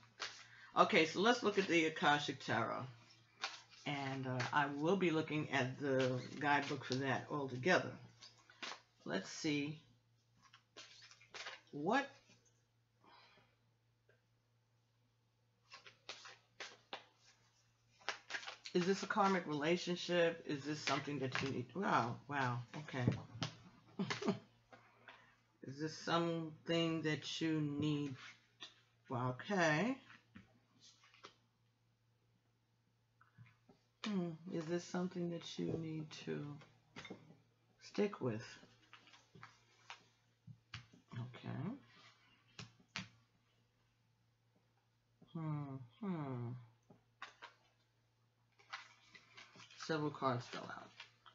Okay, so let's look at the Akashic Tarot. And I will be looking at the guidebook for that altogether. Let's see what is this a karmic relationship? Is this something that you need? Wow, okay. Is this something that you need? Okay. Is this something that you need to stick with? Okay. Several cards fell out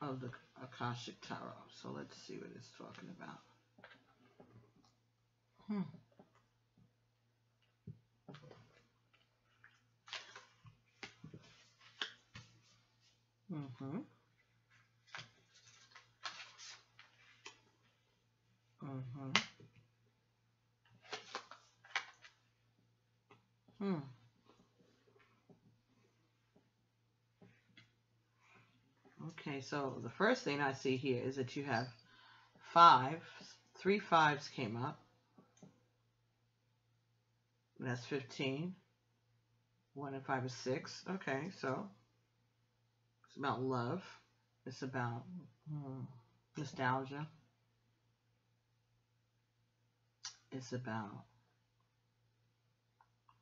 of the Akashic Tarot, so let's see what it's talking about. Okay, so the first thing I see here is that you have three fives came up. That's 15. 1 and 5 is 6. Okay, so it's about love. It's about nostalgia. It's about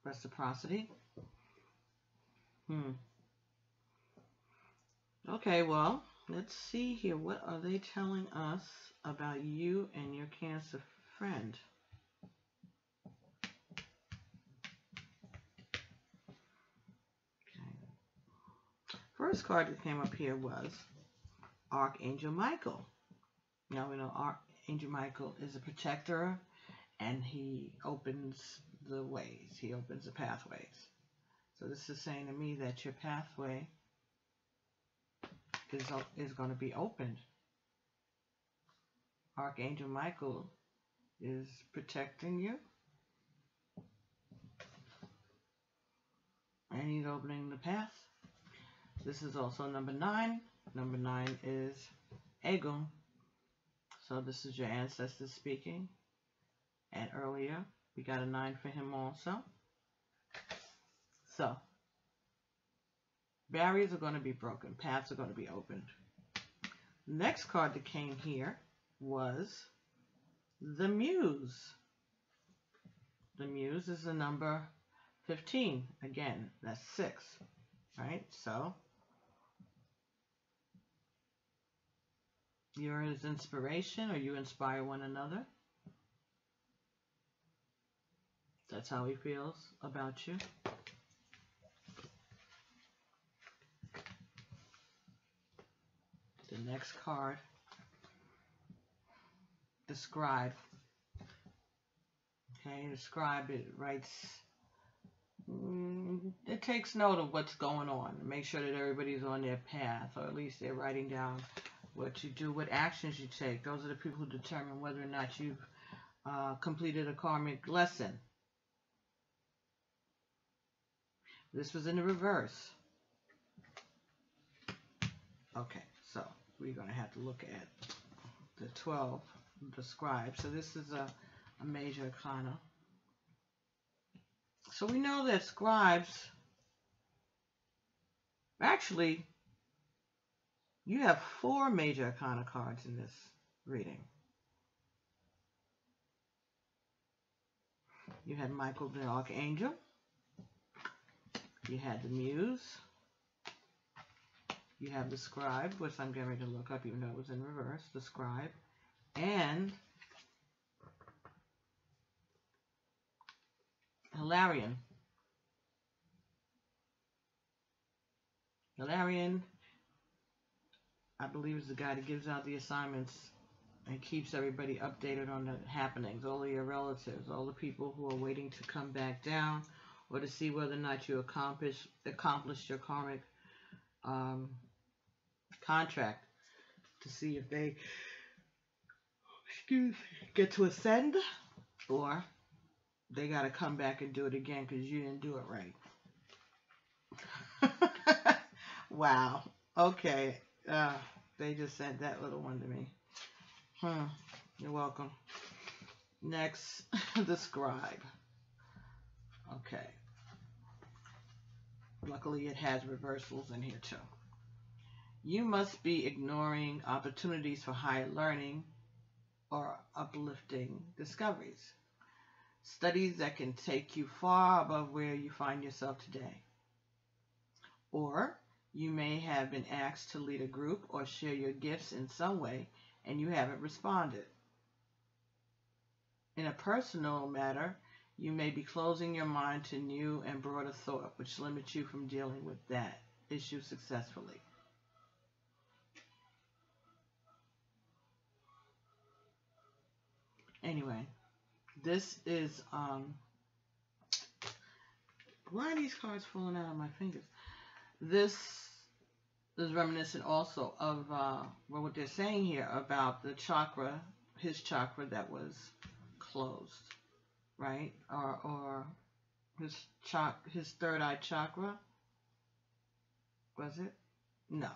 reciprocity. Okay, well, let's see here. What are they telling us about you and your Cancer friend? Okay. First card that came up here was Archangel Michael. Now we know Archangel Michael is a protector, and he opens the ways. He opens the pathways. So this is saying to me that your pathway is going to be opened. Archangel Michael is protecting you, and he's opening the path. This is also number 9. Number 9 is Ego. So this is your ancestors speaking. And earlier, we got a 9 for him also. So, barriers are going to be broken. Paths are going to be opened. Next card that came here was the Muse. The Muse is the number 15. Again, that's 6. Right? So, you're his inspiration, or you inspire one another. That's how he feels about you. The next card the scribe. Okay, the scribe, it writes, it takes note of what's going on. Make sure that everybody's on their path, or at least they're writing down what you do, what actions you take. Those are the people who determine whether or not you've completed a karmic lesson. This was in the reverse. Okay, so we're going to have to look at the 12, the scribe. So this is a major arcana. So we know that scribes, actually, you have 4 major arcana cards in this reading. You had Michael the Archangel. You had the Muse. You have the Scribe, which I'm getting ready to look up even though it was in reverse. The Scribe. And Hilarion. Hilarion, I believe, is the guy that gives out the assignments and keeps everybody updated on the happenings, all of your relatives, all the people who are waiting to come back down, or to see whether or not you accomplished your karmic contract, to see if they get to ascend, or they got to come back and do it again because you didn't do it right. Wow. Okay. They just sent that little one to me. You're welcome. Next, the scribe. Okay. Luckily, it has reversals in here too. You must be ignoring opportunities for higher learning or uplifting discoveries. Studies that can take you far above where you find yourself today. Or you may have been asked to lead a group or share your gifts in some way, and you haven't responded. In a personal matter, you may be closing your mind to new and broader thought, which limits you from dealing with that issue successfully. Anyway, this is, why are these cards falling out of my fingers? This is reminiscent also of what they're saying here about the chakra, his chakra that was closed, right? Or his third eye chakra. Was it? No.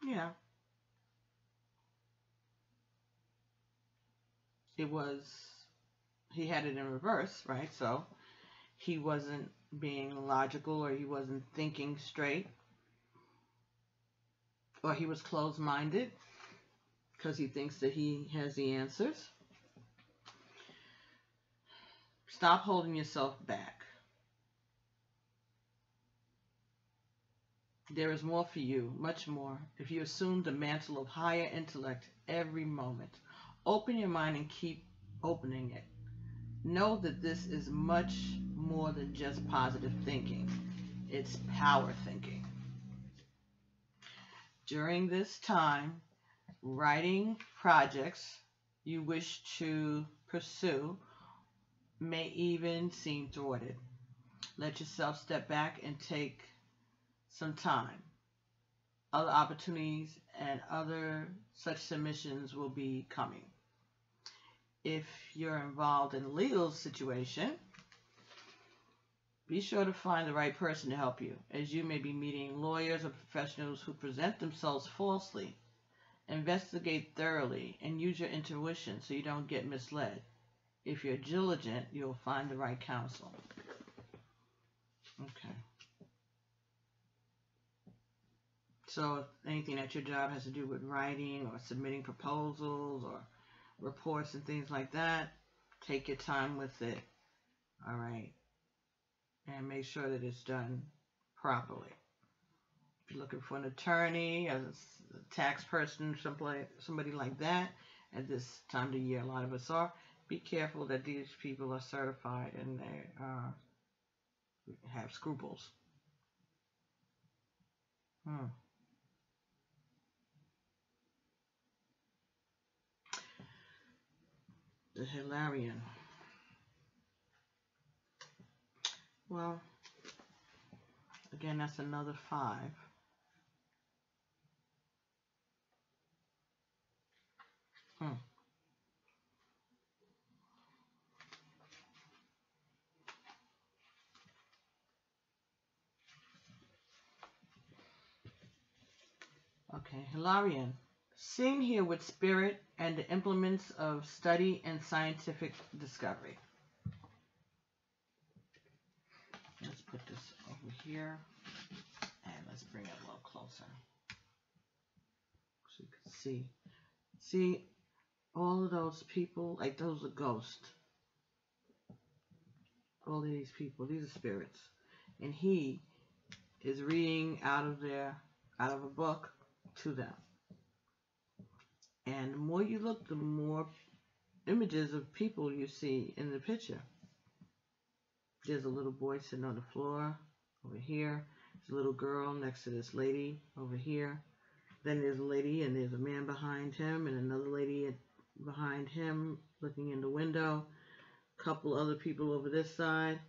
Yeah. It was, he had it in reverse, right? So he wasn't being logical, or he wasn't thinking straight, or he was closed-minded because he thinks that he has the answers. Stop holding yourself back. There is more for you, much more, if you assume the mantle of higher intellect every moment. Open your mind and keep opening it. Know that this is much more than just positive thinking. It's power thinking. During this time, writing projects you wish to pursue may even seem thwarted. Let yourself step back and take some time. Other opportunities and other such submissions will be coming. If you're involved in a legal situation, be sure to find the right person to help you, as you may be meeting lawyers or professionals who present themselves falsely. Investigate thoroughly and use your intuition so you don't get misled. If you're diligent, you'll find the right counsel. Okay. So if anything at your job has to do with writing or submitting proposals or reports and things like that, take your time with it. All right. And make sure that it's done properly. If you're looking for an attorney, a tax person, somebody like that, at this time of the year, a lot of us are, be careful that these people are certified and they have scruples. the Hilarion. Well, again, that's another 5. Okay, Hilarion. Seen here with spirit and the implements of study and scientific discovery. Let's put this over here and let's bring it a little closer so you can see. See, all of those people, like those are ghosts. All of these people, these are spirits. And he is reading out of a book to them. And the more you look, the more images of people you see in the picture. There's a little boy sitting on the floor over here. There's a little girl next to this lady over here. Then there's a lady and there's a man behind him and another lady behind him looking in the window. A couple other people over this side.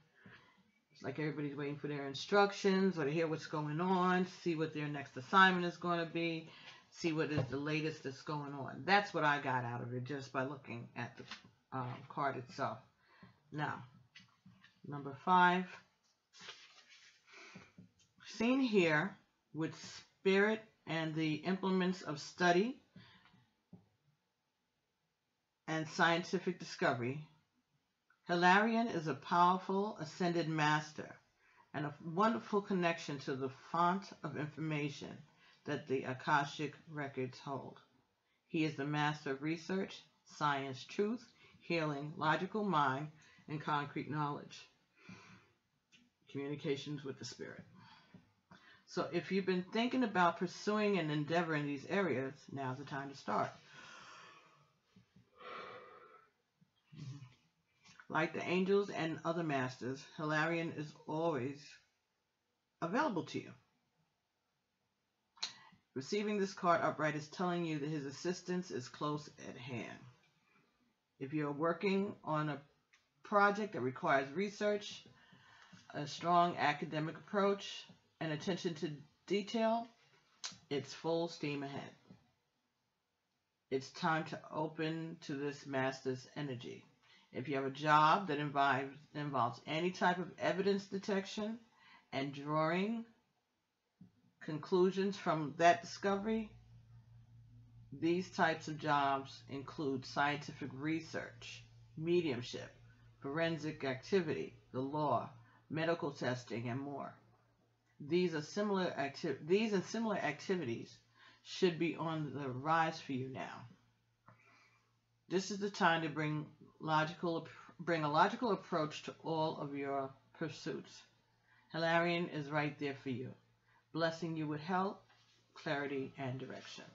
It's like everybody's waiting for their instructions or to hear what's going on, see what their next assignment is going to be, see what is the latest that's going on. That's what I got out of it just by looking at the card itself. Now, number 5. Seen here with spirit and the implements of study and scientific discovery. Hilarion is a powerful ascended master and a wonderful connection to the font of information that the Akashic records hold. He is the master of research, science, truth, healing, logical mind, and concrete knowledge. Communications with the spirit. So if you've been thinking about pursuing an endeavor in these areas, now's the time to start. Like the angels and other masters, Hilarion is always available to you. Receiving this card upright is telling you that his assistance is close at hand. If you're working on a project that requires research, a strong academic approach, and attention to detail, it's full steam ahead. It's time to open to this master's energy. If you have a job that involves any type of evidence detection and drawing conclusions from that discovery, these types of jobs include scientific research, mediumship, forensic activity, the law, medical testing, and more. These and similar activities should be on the rise for you now. This is the time to bring a logical approach to all of your pursuits. Hilarion is right there for you, blessing you with health, clarity, and direction.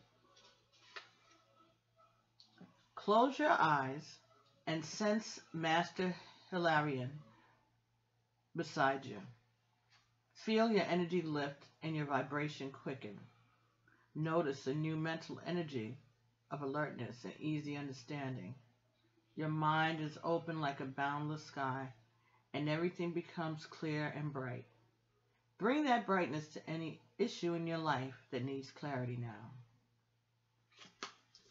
Close your eyes and sense Master Hilarion beside you. Feel your energy lift and your vibration quicken. Notice a new mental energy of alertness and easy understanding. Your mind is open like a boundless sky, and everything becomes clear and bright. Bring that brightness to any issue in your life that needs clarity now.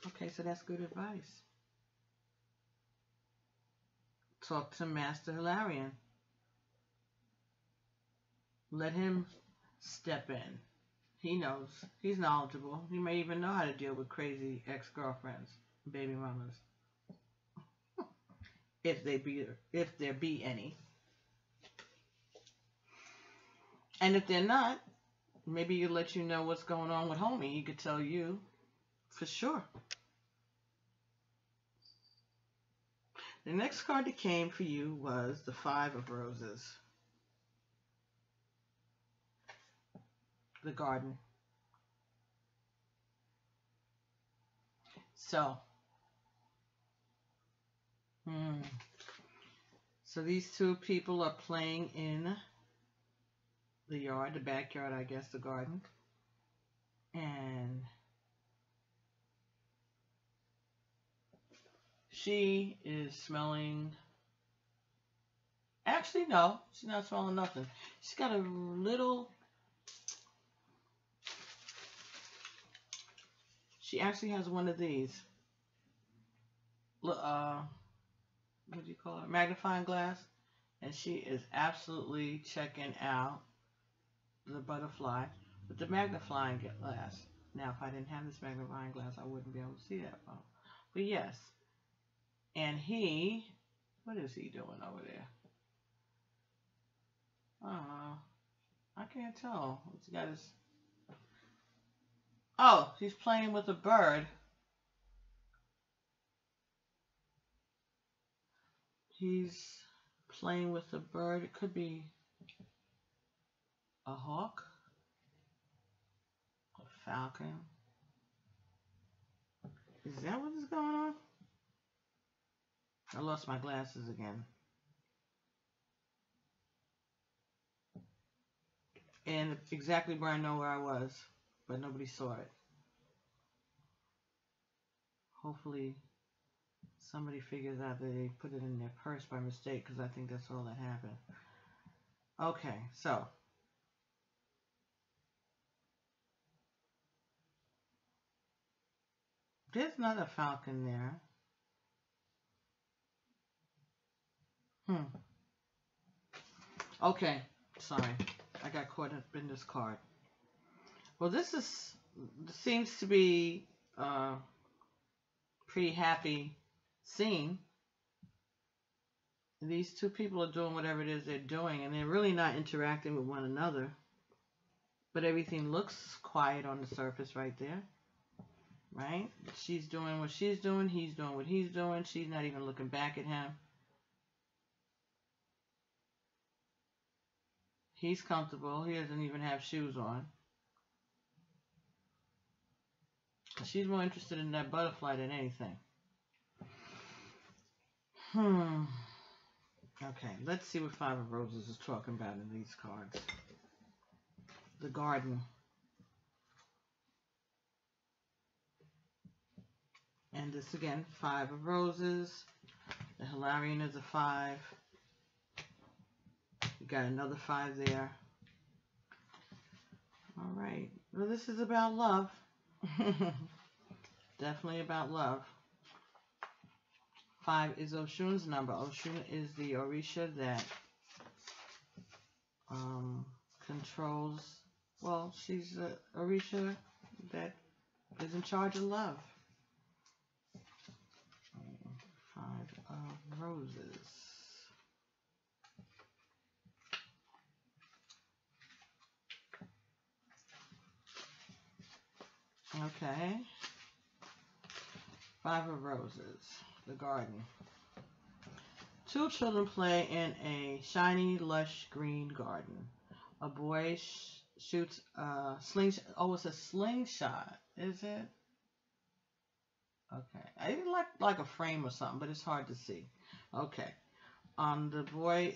Okay, so that's good advice. Talk to Master Hilarion. Let him step in. He knows. He's knowledgeable. He may even know how to deal with crazy ex-girlfriends, baby mamas. If there be any. And if they're not, maybe he'll let you know what's going on with homie. He could tell you for sure. The next card that came for you was the 5 of Roses. The garden. So these two people are playing in the yard, the backyard, I guess, the garden. And she is smelling. Actually, no, she's not smelling nothing. She's got a little. She actually has one of these. What do you call it? Magnifying glass. And she is absolutely checking out the butterfly with the magnifying glass. Now, if I didn't have this magnifying glass, I wouldn't be able to see that well. But yes. And he, what is he doing over there? I can't tell. He's got his. Oh, he's playing with a bird. He's playing with a bird. It could be a hawk, a falcon. Is that what is going on? I lost my glasses again. And exactly where I know where I was, but nobody saw it. Hopefully somebody figures out that they put it in their purse by mistake, because I think that's all that happened. Okay, so there's not a falcon there. Okay, sorry. I got caught up in this card. Well, this seems to be a pretty happy scene. These two people are doing whatever it is they're doing, and they're really not interacting with one another. But everything looks quiet on the surface right there. Right? She's doing what she's doing. He's doing what he's doing. She's not even looking back at him. He's comfortable. He doesn't even have shoes on. She's more interested in that butterfly than anything. Okay, let's see what Five of Roses is talking about in these cards. The garden. And this again, Five of Roses. The Hilarion is a 5. You got another 5 there. All right. Well, this is about love. Definitely about love. 5 is Oshun's number. Oshun is the Orisha that controls, well, she's the Orisha that is in charge of love. 5 of Roses. Okay. 5 of Roses. The garden. 2 children play in a shiny, lush green garden. A boy shoots a slingshot. Oh, it's a slingshot, is it? Okay. I didn't like a frame or something, but it's hard to see. Okay. The boy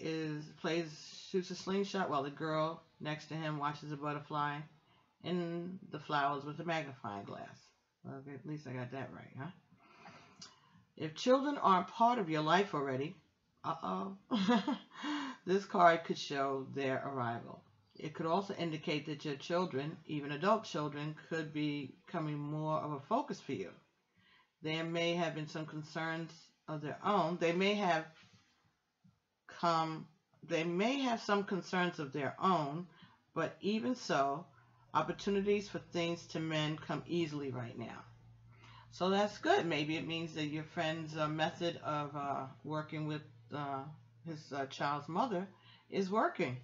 shoots a slingshot while the girl next to him watches a butterfly in the flowers with a magnifying glass. Well, at least I got that right, huh? If children aren't part of your life already, this card could show their arrival. It could also indicate that your children, even adult children, could be becoming more of a focus for you. There may have been some concerns of their own. They may have some concerns of their own, but even so, opportunities for things to mend come easily right now. So that's good. Maybe it means that your friend's method of working with his child's mother is working.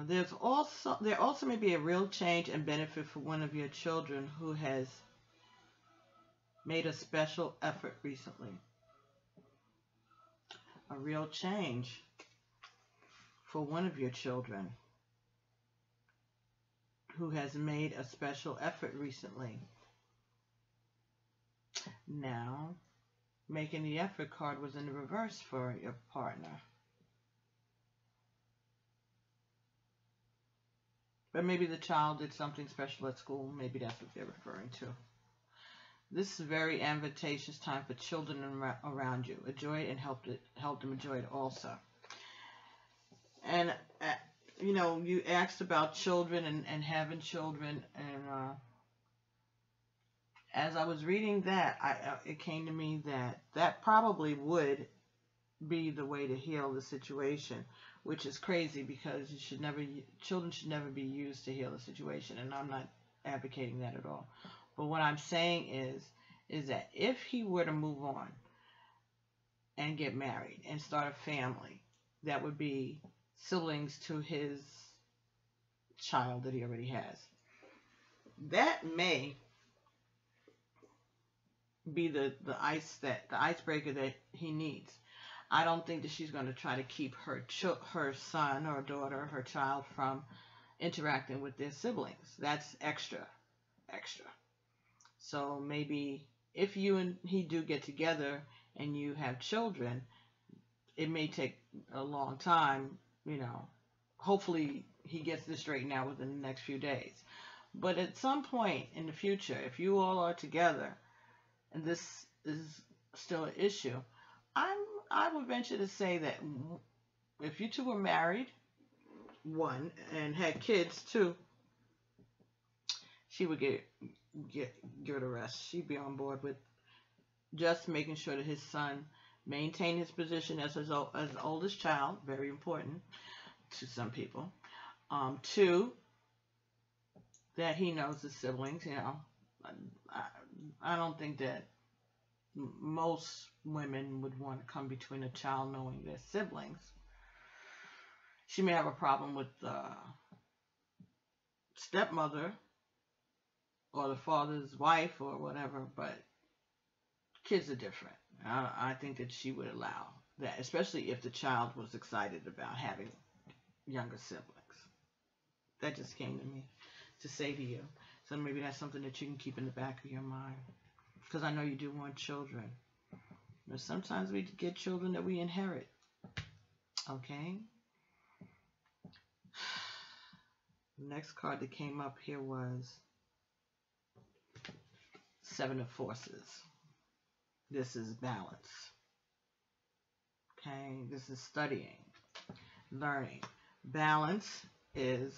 There also may be a real change and benefit for one of your children who has made a special effort recently. A real change for one of your children who has made a special effort recently. Now, making the effort card was in the reverse for your partner. But maybe the child did something special at school. Maybe that's what they're referring to. This is a very advantageous time for children around you. Enjoy it and help them enjoy it also. And, you asked about children and having children. And as I was reading that, it came to me that probably would be the way to heal the situation, which is crazy because children should never be used to heal the situation, and I'm not advocating that at all. But what I'm saying is that if he were to move on and get married and start a family, that would be siblings to his child that he already has. That may be the icebreaker that he needs. I don't think that she's going to try to keep her son or daughter, her child, from interacting with their siblings. That's extra. So maybe if you and he do get together and you have children, it may take a long time, Hopefully he gets this straightened out within the next few days. But at some point in the future, if you all are together and this is still an issue, I would venture to say that if you two were married, one, and had kids, two, she would give it a rest. She'd be on board with just making sure that his son maintained his position as his oldest child, very important to some people. Two, that he knows his siblings. I don't think that most women would want to come between a child knowing their siblings. She may have a problem with the stepmother or the father's wife or whatever, but kids are different. I think that she would allow that, especially if the child was excited about having younger siblings. That just came to me to say to you. So maybe that's something that you can keep in the back of your mind. Because I know you do want children. But sometimes we get children that we inherit. Okay? The next card that came up here was Seven of Forces. This is balance. Okay? This is studying, learning. Balance is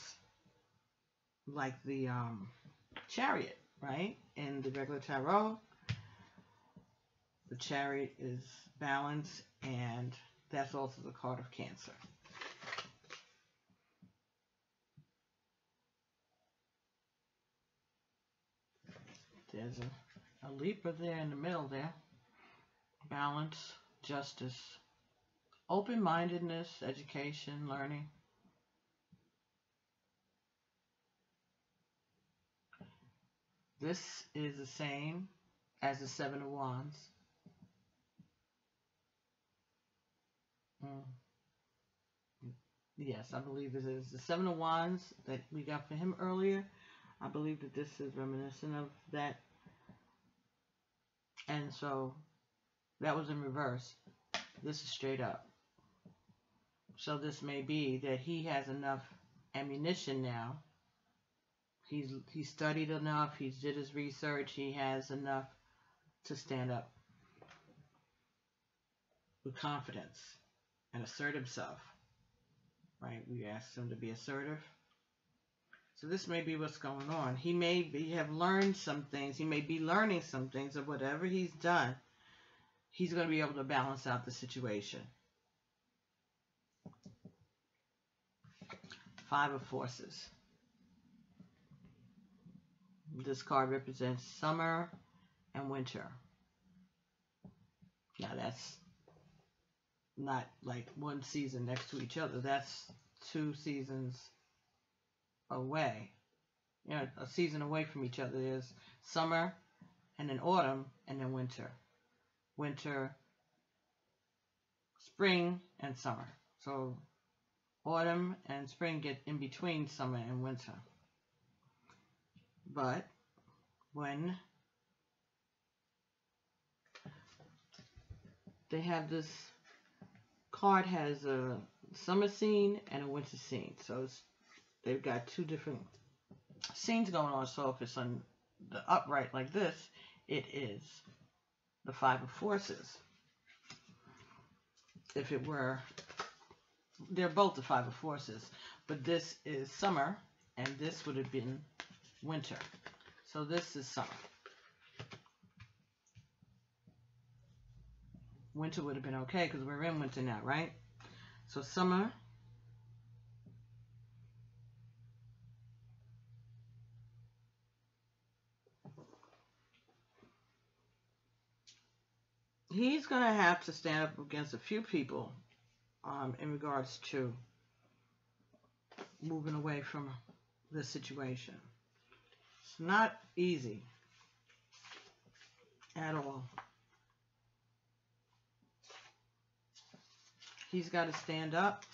like the Chariot, right? In the regular tarot, the Chariot is balance, and that's also the card of Cancer. There's a Libra there in the middle there. Balance, justice, open-mindedness, education, learning. This is the same as the Seven of Wands. Yes, I believe this is the Seven of Wands that we got for him earlier. I believe that this is reminiscent of that. And so that was in reverse. This is straight up. So this may be that he has enough ammunition now. He's studied enough. He's did his research. He has enough to stand up with confidence and assert himself. Right? We asked him to be assertive. So this may be what's going on. He may have learned some things. He may be learning some things of whatever he's done. He's going to be able to balance out the situation. Five of Forces. This card represents summer and winter. Now that's not like one season next to each other. That's 2 seasons away. A season away from each other. There's summer and then autumn and then winter. Winter, spring, and summer. So autumn and spring get in between summer and winter. But when they have this card has a summer scene and a winter scene. So it's they've got two different scenes going on. So if it's on the upright like this, it is the Five of Forces. If it were, they're both the Five of Forces, but this is summer, and this would have been winter. So this is summer. Winter would have been okay because we're in winter now, right? So summer. He's going to have to stand up against a few people in regards to moving away from this situation. It's not easy at all. He's got to stand up.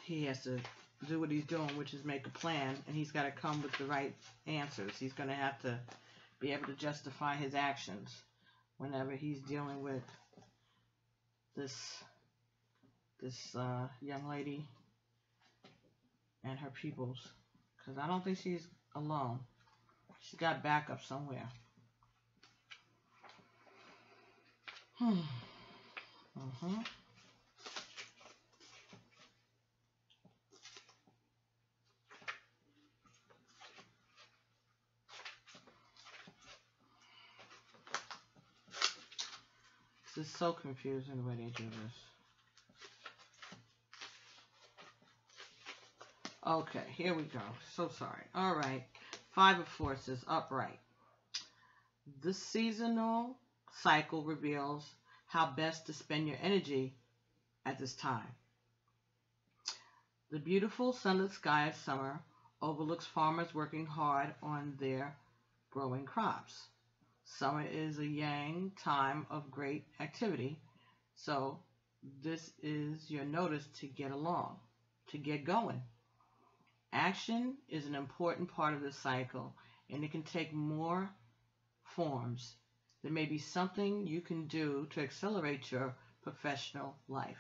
He has to do what he's doing, which is make a plan, and he's got to come with the right answers. He's going to have to be able to justify his actions whenever he's dealing with this young lady and her peoples, because I don't think she's alone. She's got backup somewhere. This is so confusing the way they do this. Okay, here we go. So sorry. All right. Five of Forces, upright. This seasonal cycle reveals how best to spend your energy at this time. The beautiful sunlit sky of summer overlooks farmers working hard on their growing crops. Summer is a yang time of great activity, so this is your notice to get along, to get going. Action is an important part of this cycle, and it can take more forms. There may be something you can do to accelerate your professional life.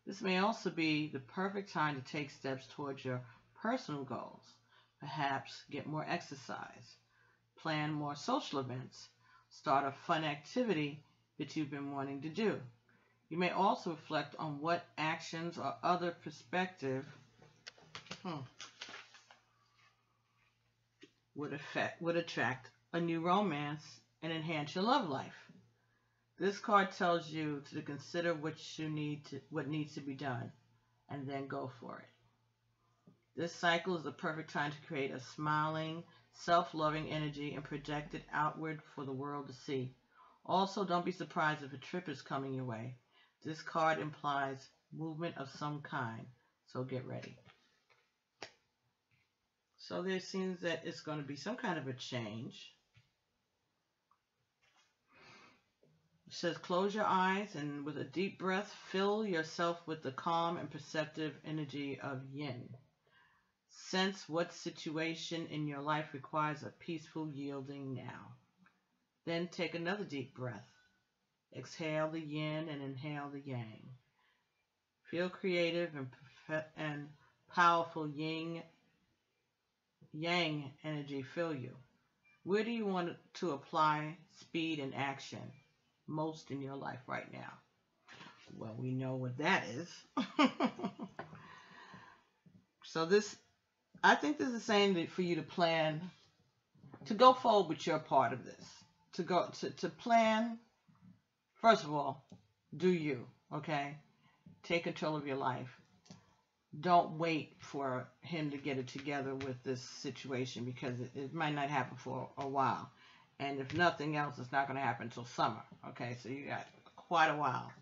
This may also be the perfect time to take steps towards your personal goals. Perhaps get more exercise, plan more social events, start a fun activity that you've been wanting to do. You may also reflect on what actions or other perspective would attract a new romance and enhance your love life. This card tells you to consider what needs to be done, and then go for it. This cycle is the perfect time to create a smiling, self-loving energy and project it outward for the world to see. Also, don't be surprised if a trip is coming your way. This card implies movement of some kind, so get ready. So there seems that it's going to be some kind of a change. It says, close your eyes and with a deep breath, fill yourself with the calm and perceptive energy of yin. Sense what situation in your life requires a peaceful yielding now. Then take another deep breath. Exhale the yin and inhale the yang. Feel creative and powerful yang energy fill you. Where do you want to apply speed and action most in your life right now? Well, we know what that is. So I think this is saying for you to plan, to go forward with your part of this. To plan, first of all, do you, okay? Take control of your life. Don't wait for him to get it together with this situation, because it might not happen for a while. And if nothing else, it's not going to happen until summer. Okay, so you got quite a while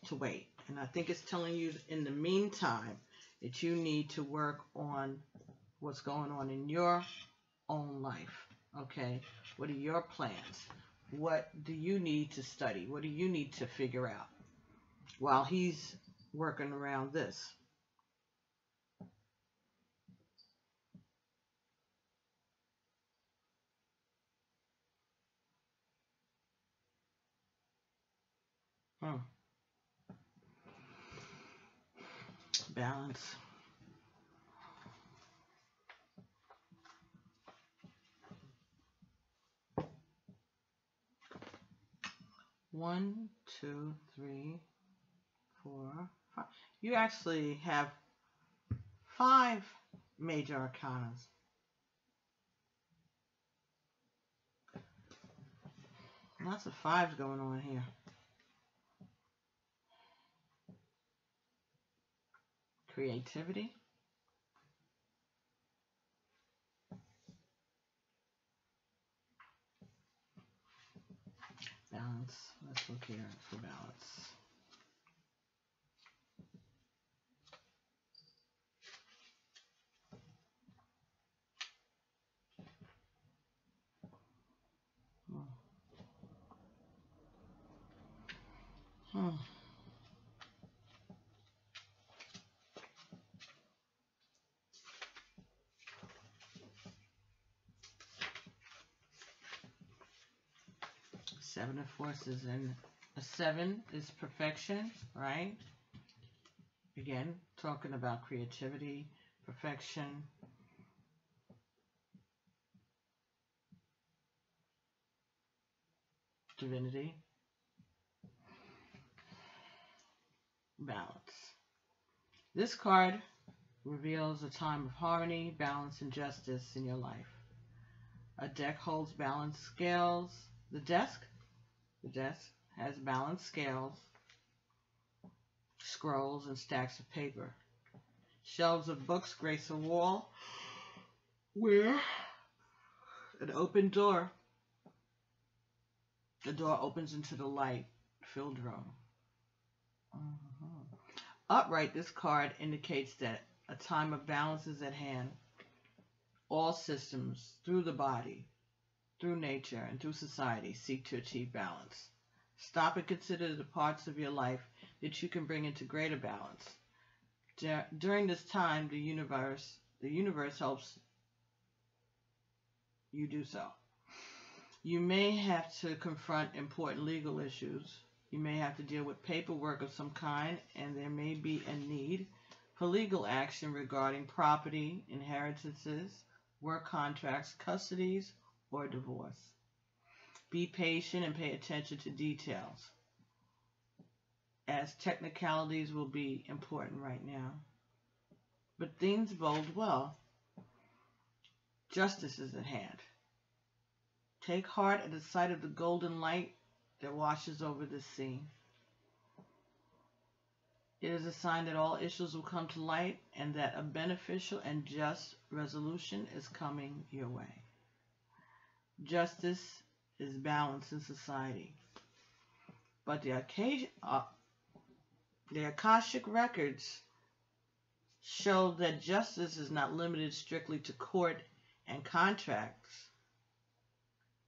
to wait. And I think it's telling you in the meantime that you need to work on what's going on in your own life. Okay, what are your plans? What do you need to study? What do you need to figure out while he's working around this? balance. One, two, three, 4, 5. You actually have 5 major arcanas. Lots of 5s going on here. Creativity. Balance. Let's look here for balance. Hmm. 7 of forces, and a 7 is perfection, right? Again, talking about creativity, perfection. Divinity. Balance. This card reveals a time of harmony, balance, and justice in your life. A deck holds balanced scales. The desk has balanced scales, scrolls, and stacks of paper. Shelves of books grace a wall where an open door. The door opens into the light-filled room. Upright, this card indicates that a time of balance is at hand. All systems, through the body, through nature, and through society, seek to achieve balance. Stop and consider the parts of your life that you can bring into greater balance. During this time, the universe helps you do so. You may have to confront important legal issues. You may have to deal with paperwork of some kind, and there may be a need for legal action regarding property, inheritances, work contracts, custodies, or divorce. Be patient and pay attention to details, as technicalities will be important right now. But things bode well. Justice is at hand. Take heart at the sight of the golden light that washes over this scene. It is a sign that all issues will come to light and that a beneficial and just resolution is coming your way. Justice is balance in society. But the Akashic records show that justice is not limited strictly to court and contracts.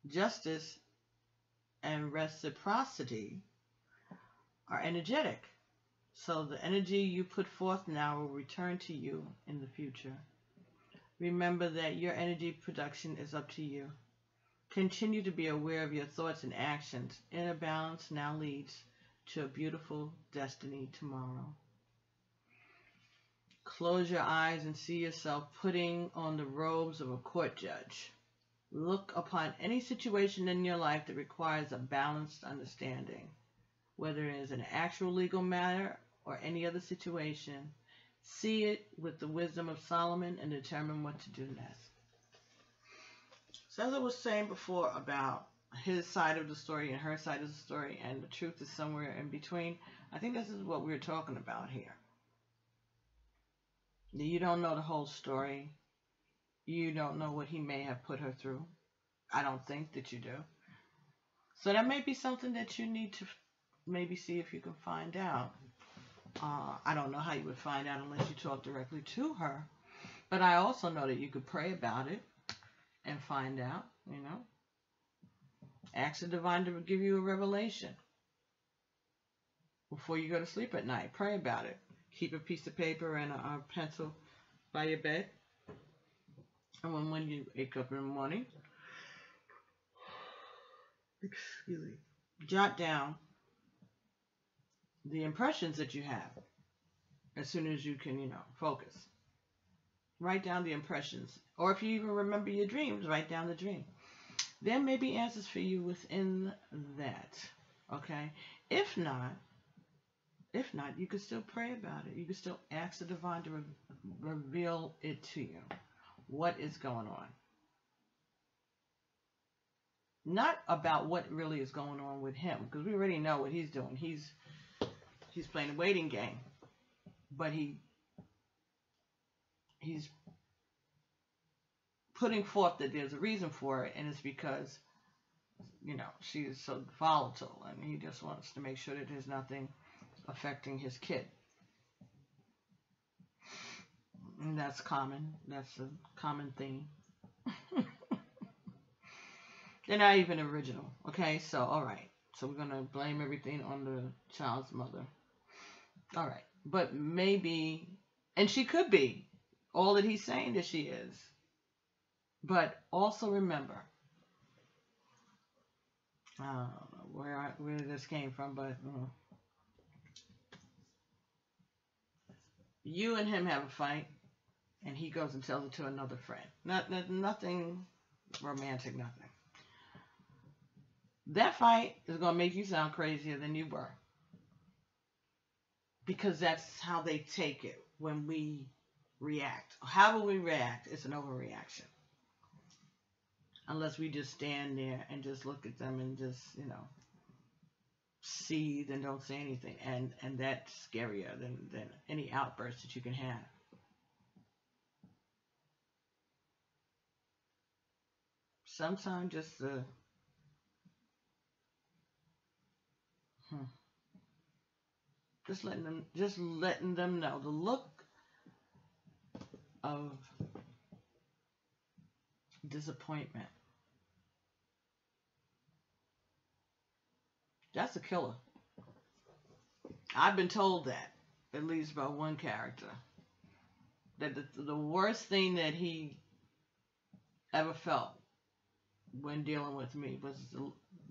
Justice and reciprocity are energetic. So the energy you put forth now will return to you in the future. Remember that your energy production is up to you. Continue to be aware of your thoughts and actions. Inner balance now leads to a beautiful destiny tomorrow. Close your eyes and see yourself putting on the robes of a court judge. Look upon any situation in your life that requires a balanced understanding, whether it is an actual legal matter or any other situation. See it with the wisdom of Solomon and determine what to do next. So as I was saying before about his side of the story and her side of the story, and the truth is somewhere in between, I think this is what we're talking about here. You don't know the whole story. You don't know what he may have put her through. I don't think that you do. So that may be something that you need to maybe see if you can find out. I don't know how you would find out unless you talk directly to her. But I also know that you could pray about it and find out, you know. Ask the divine to give you a revelation before you go to sleep at night. Pray about it. Keep a piece of paper and a pencil by your bed. And when you wake up in the morning, jot down the impressions that you have as soon as you can, focus. Write down the impressions. Or if you even remember your dreams, write down the dream. There may be answers for you within that. Okay? If not, you can still pray about it. You can still ask the divine to reveal it to you. What is going on? Not about what really is going on with him, because we already know what he's doing. He's playing a waiting game, but he's putting forth that there's a reason for it, and it's because she is so volatile, and he just wants to make sure that there's nothing affecting his kid. And that's common. That's a common theme. They're not even original. Okay, so all right. So we're gonna blame everything on the child's mother. All right, but maybe, and she could be all that he's saying that she is. But also remember, I don't know where this came from, but you and him have a fight, and he goes and tells it to another friend. Nothing romantic, nothing. That fight is going to make you sound crazier than you were. Because that's how they take it when we react. How will we react? It's an overreaction. Unless we just stand there and just look at them and just, seethe and don't say anything. And that's scarier than any outburst that you can have. Sometimes just just letting them know the look of disappointment. That's a killer. I've been told that, at least by one character, that the worst thing that he ever felt when dealing with me was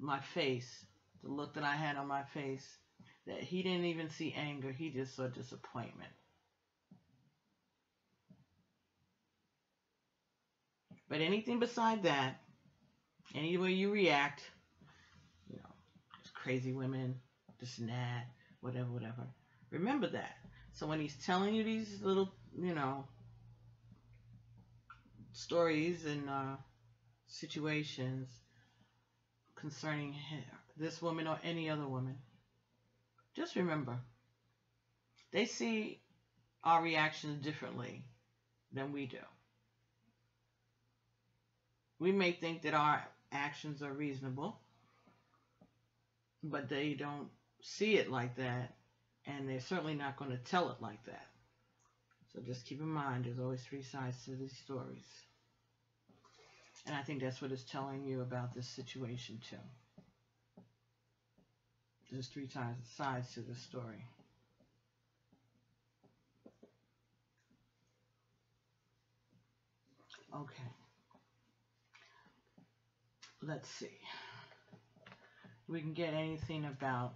my face, the look that I had on my face, that he didn't even see anger, he just saw disappointment. But anything beside that, any way you react, crazy women, this and that, whatever. Remember that. So when he's telling you these little, stories and situations concerning this woman or any other woman, just remember, they see our reactions differently than we do. We may think that our actions are reasonable, but they don't see it like that, and they're certainly not going to tell it like that. So just keep in mind, there's always three sides to these stories. And I think that's what it's telling you about this situation too. There's three sides to this story. Okay. Let's see. We can get anything about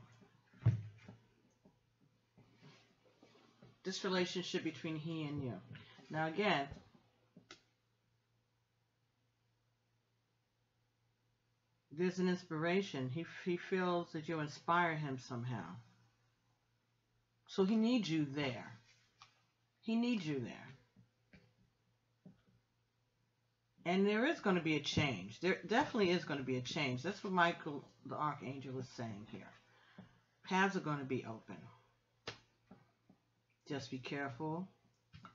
this relationship between he and you. Now again, there's an inspiration. He feels that you inspire him somehow. So he needs you there. He needs you there. And there is going to be a change. There definitely is going to be a change. That's what Michael, the Archangel, is saying here. Paths are going to be open. Just be careful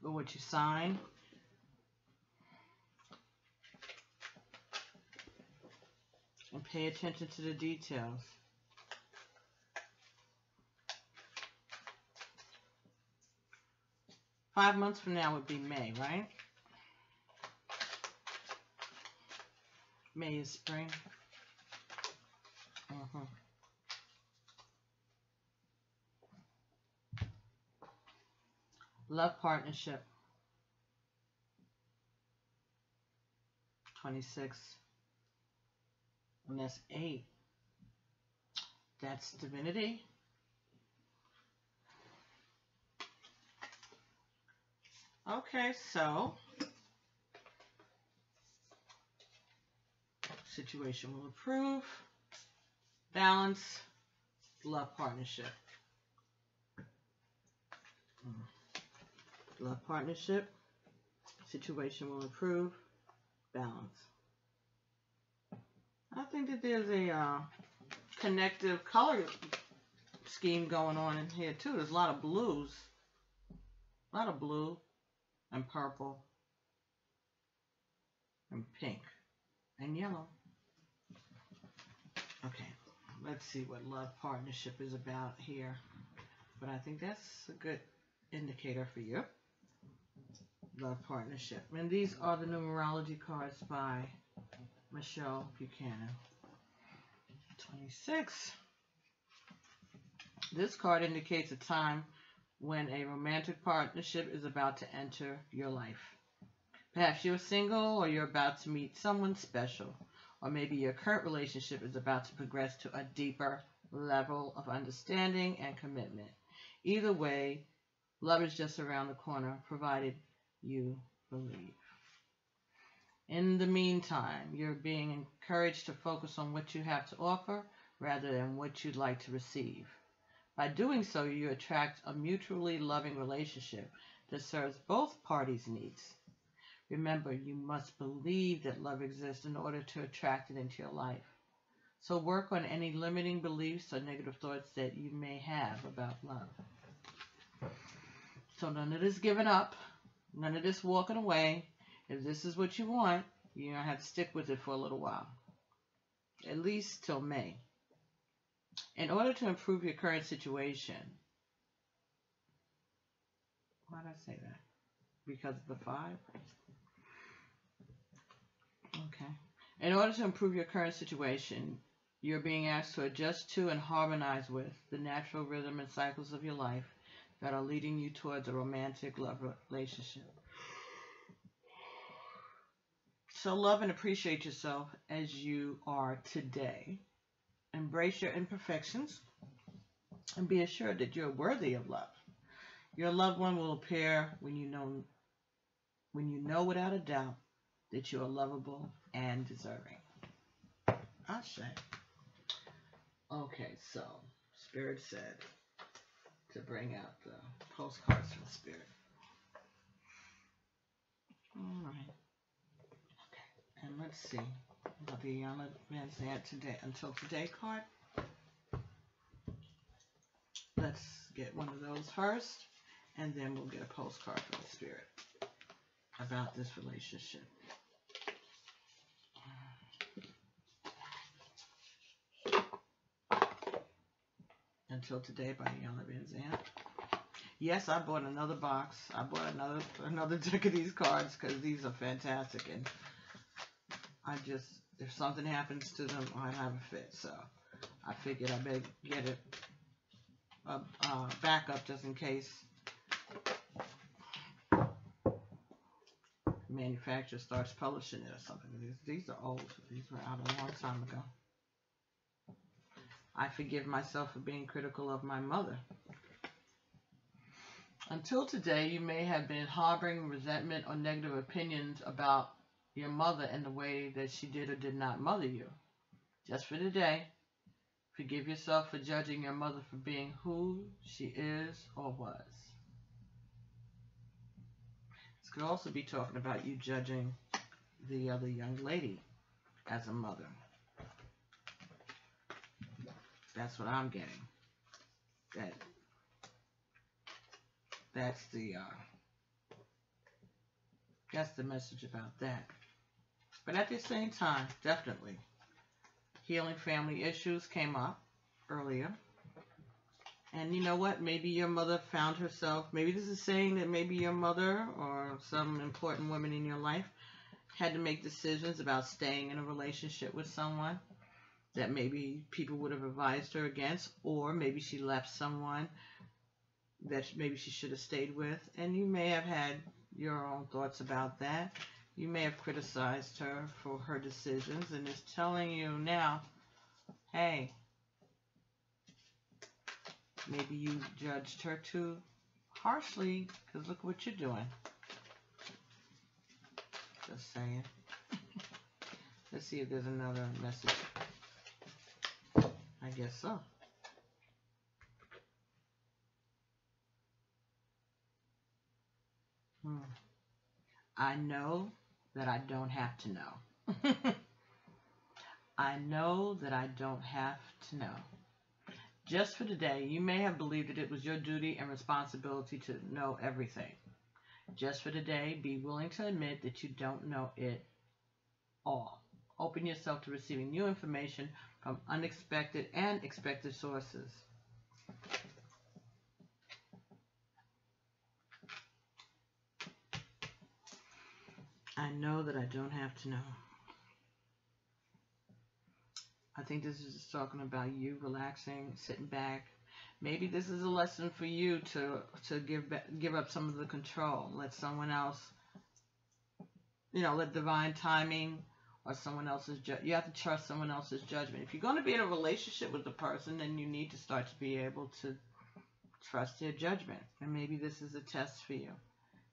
with what you sign. And pay attention to the details. Five months from now would be May, right? May is spring. Love partnership. 26. And that's 8. That's divinity. Okay, so situation will improve. Balance, love partnership. Love partnership, situation will improve. Balance. I think that there's a connective color scheme going on in here too. There's a lot of blues. A lot of blue and purple and pink and yellow. Okay, let's see what love partnership is about here. But I think that's a good indicator for you. Love partnership. And these are the numerology cards by Michelle Buchanan. 26. This card indicates a time when a romantic partnership is about to enter your life. Perhaps you're single or you're about to meet someone special, or maybe your current relationship is about to progress to a deeper level of understanding and commitment. Either way, love is just around the corner, provided you believe. In the meantime, you're being encouraged to focus on what you have to offer rather than what you'd like to receive. By doing so, you attract a mutually loving relationship that serves both parties' needs. Remember, you must believe that love exists in order to attract it into your life. So work on any limiting beliefs or negative thoughts that you may have about love. So none of this giving up, none of this walking away. If this is what you want, you're going to have to stick with it for a little while. At least till May. In order to improve your current situation, why did I say that? Because of the 5? Okay. In order to improve your current situation, you're being asked to adjust to and harmonize with the natural rhythm and cycles of your life that are leading you towards a romantic love relationship. So love and appreciate yourself as you are today. Embrace your imperfections and be assured that you're worthy of love. Your loved one will appear when you know without a doubt that you are lovable and deserving. Ashe. Okay, so Spirit said to bring out the postcards from Spirit. All right. Okay, and let's see about the Yana Van Zant today until today card. Let's get one of those first, and then we'll get a postcard from the Spirit about this relationship. Until Today by Yana Van Zant. Yes, I bought another box. I bought another deck of these cards because these are fantastic, and I just, if something happens to them, I have a fit. So I figured I better get it backup just in case the manufacturer starts publishing it or something. These are old. These were out a long time ago. I forgive myself for being critical of my mother. Until today, you may have been harboring resentment or negative opinions about your mother and the way that she did or did not mother you. Just for today, forgive yourself for judging your mother for being who she is or was. This could also be talking about you judging the other young lady as a mother. That's what I'm getting. That's the message about that. But at the same time, definitely, healing family issues came up earlier. And you know what? Maybe your mother found herself, maybe this is saying that maybe your mother or some important woman in your life had to make decisions about staying in a relationship with someone that maybe people would have advised her against, or maybe she left someone that maybe she should have stayed with, and you may have had your own thoughts about that. You may have criticized her for her decisions, and it's telling you now, hey, maybe you judged her too harshly, because look what you're doing. Just saying. Let's see if there's another message. I guess so. I know that I don't have to know. I know that I don't have to know. Just for today, you may have believed that it was your duty and responsibility to know everything. Just for today, be willing to admit that you don't know it all. Open yourself to receiving new information from unexpected and expected sources. I know that I don't have to know. I think this is just talking about you relaxing, sitting back. Maybe this is a lesson for you to give up some of the control. Let someone else, let divine timing or someone else's you have to trust someone else's judgment. If you're going to be in a relationship with the person, then you need to start to be able to trust their judgment. And maybe this is a test for you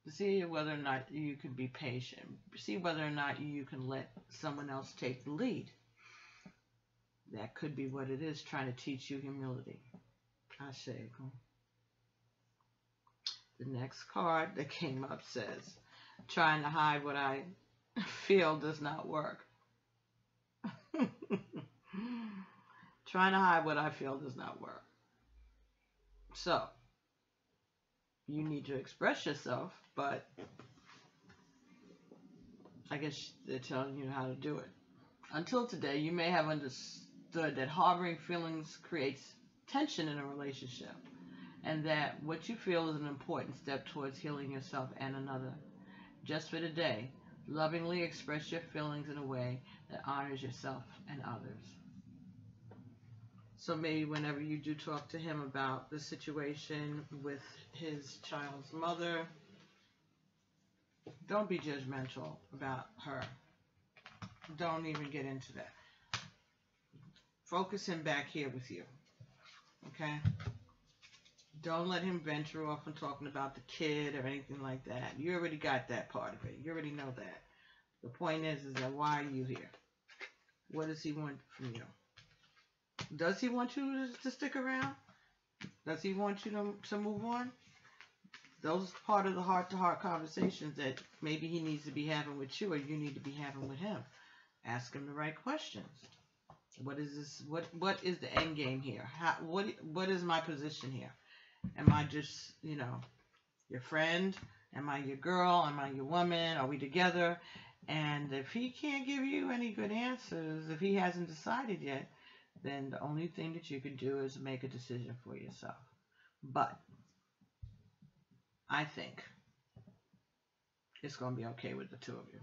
to see whether or not you can be patient. See whether or not you can let someone else take the lead. That could be what it is, trying to teach you humility. Ashego. The next card that came up says, trying to hide what I feel does not work. Trying to hide what I feel does not work. So, you need to express yourself, but I guess they're telling you how to do it. Until today, you may have understood that harboring feelings creates tension in a relationship, and that what you feel is an important step towards healing yourself and another. Just for today, lovingly express your feelings in a way that honors yourself and others. So maybe whenever you do talk to him about the situation with his child's mother, don't be judgmental about her. Don't even get into that. Focus him back here with you. Okay? Don't let him venture off and talking about the kid or anything like that. You already got that part of it. You already know that. The point is that why are you here? What does he want from you? Does he want you to stick around? Does he want you to move on? Those are part of the heart-to-heart conversations that maybe he needs to be having with you or you need to be having with him. Ask him the right questions. What is this? What is the end game here? What is my position here? Am I just, your friend? Am I your girl? Am I your woman? Are we together? And if he can't give you any good answers, if he hasn't decided yet, then the only thing that you can do is make a decision for yourself. But I think it's going to be okay with the two of you.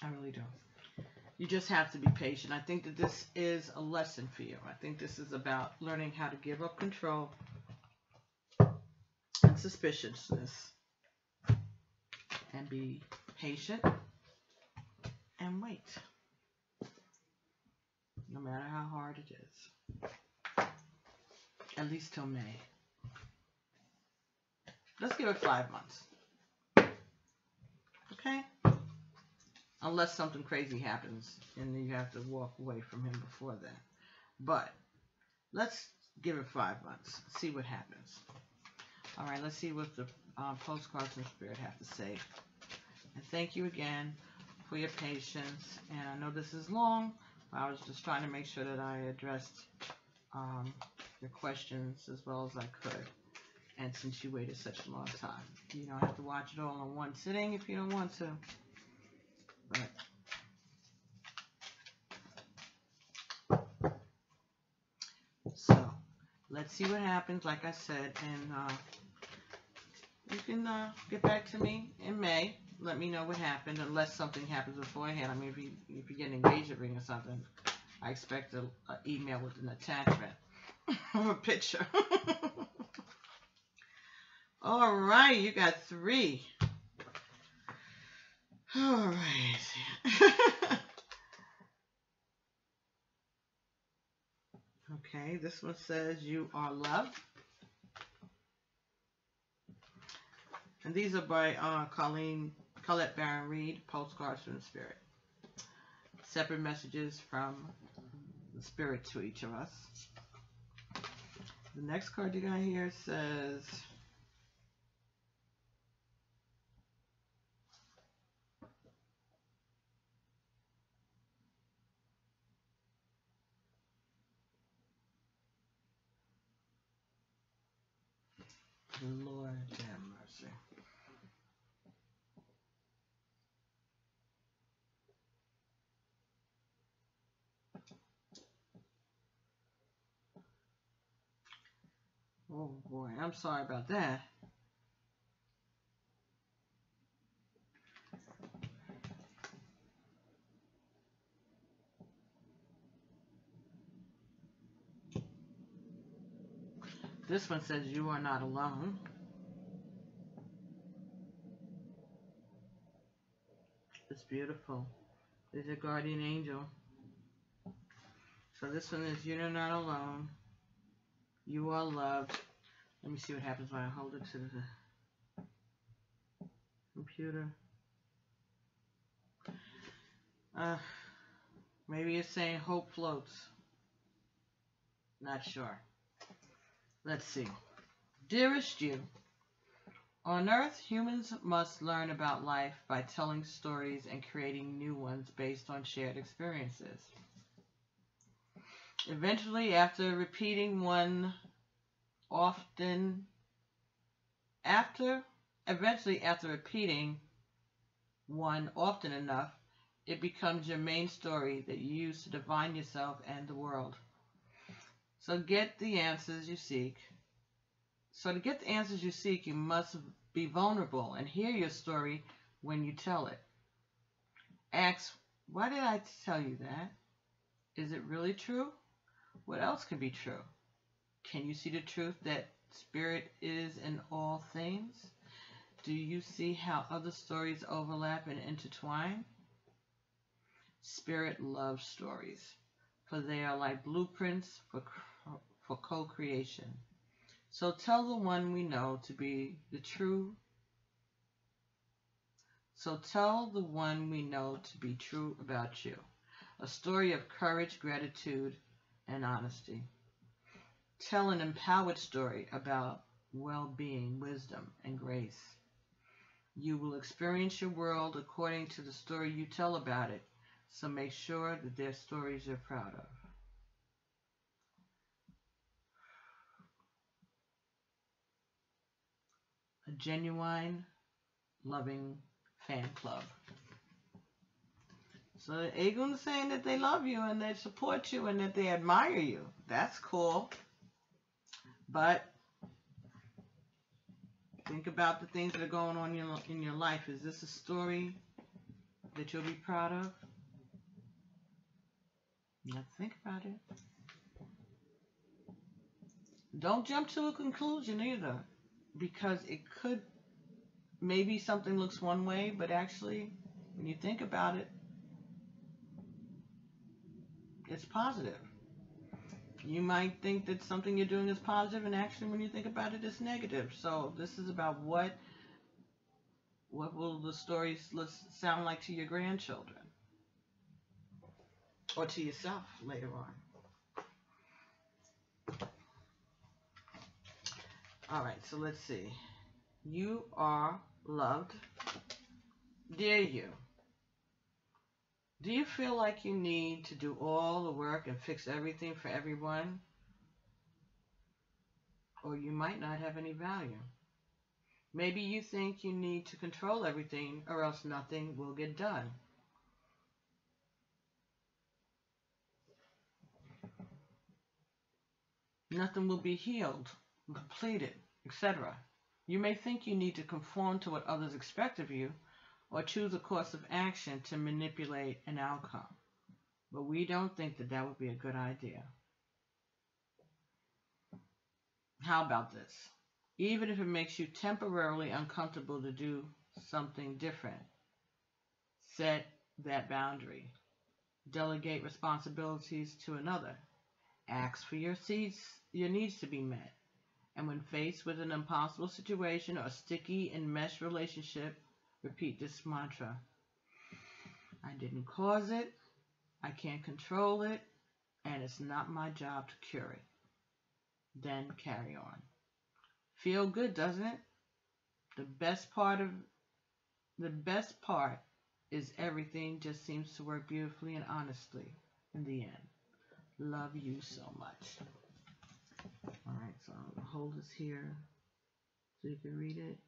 I really do. You just have to be patient. I think that this is a lesson for you. I think this is about learning how to give up control and suspiciousness and be patient and wait. No matter how hard it is. At least till May. Let's give it 5 months. Okay? Unless something crazy happens and then you have to walk away from him before then. But let's give it 5 months. See what happens. All right, let's see what the postcards from Spirit have to say. And thank you again for your patience. And I know this is long. I was just trying to make sure that I addressed your questions as well as I could. And since you waited such a long time, you don't have to watch it all in one sitting if you don't want to. But so let's see what happens. Like I said, and you can get back to me in May. Let me know what happened, unless something happens beforehand. I mean, if you get an engagement ring or something, I expect an email with an attachment of a picture. All right, you got 3. All right. Okay, this one says you are loved. And these are by Colleen Colette Baron Reed, Postcards from the Spirit. Separate messages from the Spirit to each of us. The next card you got here says, Lord have mercy. Oh boy, I'm sorry about that. This one says you are not alone. It's beautiful. There's a guardian angel. So this one is you're not alone. You are loved. Let me see what happens when I hold it to the computer. Maybe it's saying hope floats. Not sure. Let's see. Dearest you, on Earth, humans must learn about life by telling stories and creating new ones based on shared experiences. Eventually, after repeating one often enough, it becomes your main story that you use to define yourself and the world. So to get the answers you seek, you must be vulnerable and hear your story when you tell it. Ask, why did I tell you that? Is it really true? What else can be true? Can you see the truth that spirit is in all things? Do you see how other stories overlap and intertwine? Spirit loves stories, for they are like blueprints for co-creation. So tell the one we know to be true about you. A story of courage, gratitude, and honesty. Tell an empowered story about well-being, wisdom, and grace. You will experience your world according to the story you tell about it, so make sure that they're stories you're proud of. A genuine, loving fan club. So the Egun is saying that they love you and they support you and that they admire you. That's cool. But think about the things that are going on in your life. Is this a story that you'll be proud of? You have to think about it. Don't jump to a conclusion either, because it could, maybe something looks one way, but actually, when you think about it, it's positive. You might think that something you're doing is positive, and actually when you think about it, it's negative. So this is about what will the stories sound like to your grandchildren, or to yourself later on. All right, so let's see. You are loved. Dear you, do you feel like you need to do all the work and fix everything for everyone? Or you might not have any value. Maybe you think you need to control everything, or else nothing will get done. Nothing will be healed, completed, etc. You may think you need to conform to what others expect of you, or choose a course of action to manipulate an outcome. But we don't think that that would be a good idea. How about this? Even if it makes you temporarily uncomfortable to do something different, set that boundary. Delegate responsibilities to another. Ask for your needs to be met. And when faced with an impossible situation or sticky and meshed relationship, repeat this mantra. I didn't cause it, I can't control it, and it's not my job to cure it. Then carry on. Feel good, doesn't it? The best part is everything just seems to work beautifully and honestly in the end. Love you so much. Alright, so I'll hold this here so you can read it.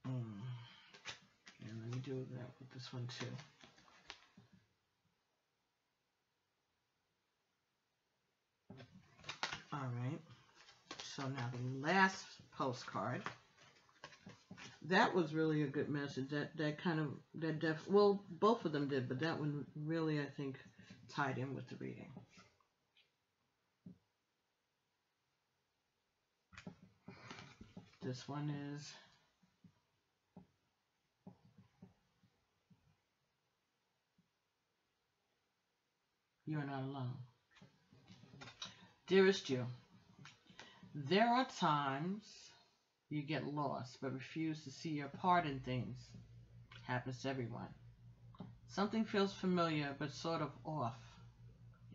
And let me do that with this one too. Alright, so now the last postcard. That was really a good message. Well, both of them did, but that one really, I think, tied in with the reading. This one is You're Not Alone. Dearest you, there are times you get lost but refuse to see your part in things. Happens to everyone. Something feels familiar but sort of off.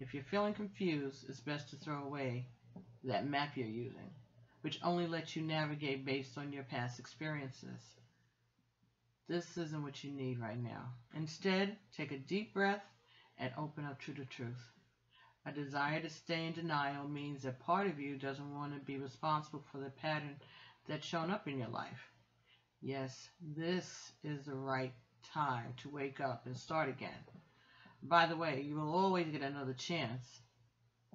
If you're feeling confused, it's best to throw away that map you're using, which only lets you navigate based on your past experiences. This isn't what you need right now. Instead, take a deep breath and open up to the truth. A desire to stay in denial means that part of you doesn't want to be responsible for the pattern that's shown up in your life. Yes, this is the right time to wake up and start again. By the way, you will always get another chance.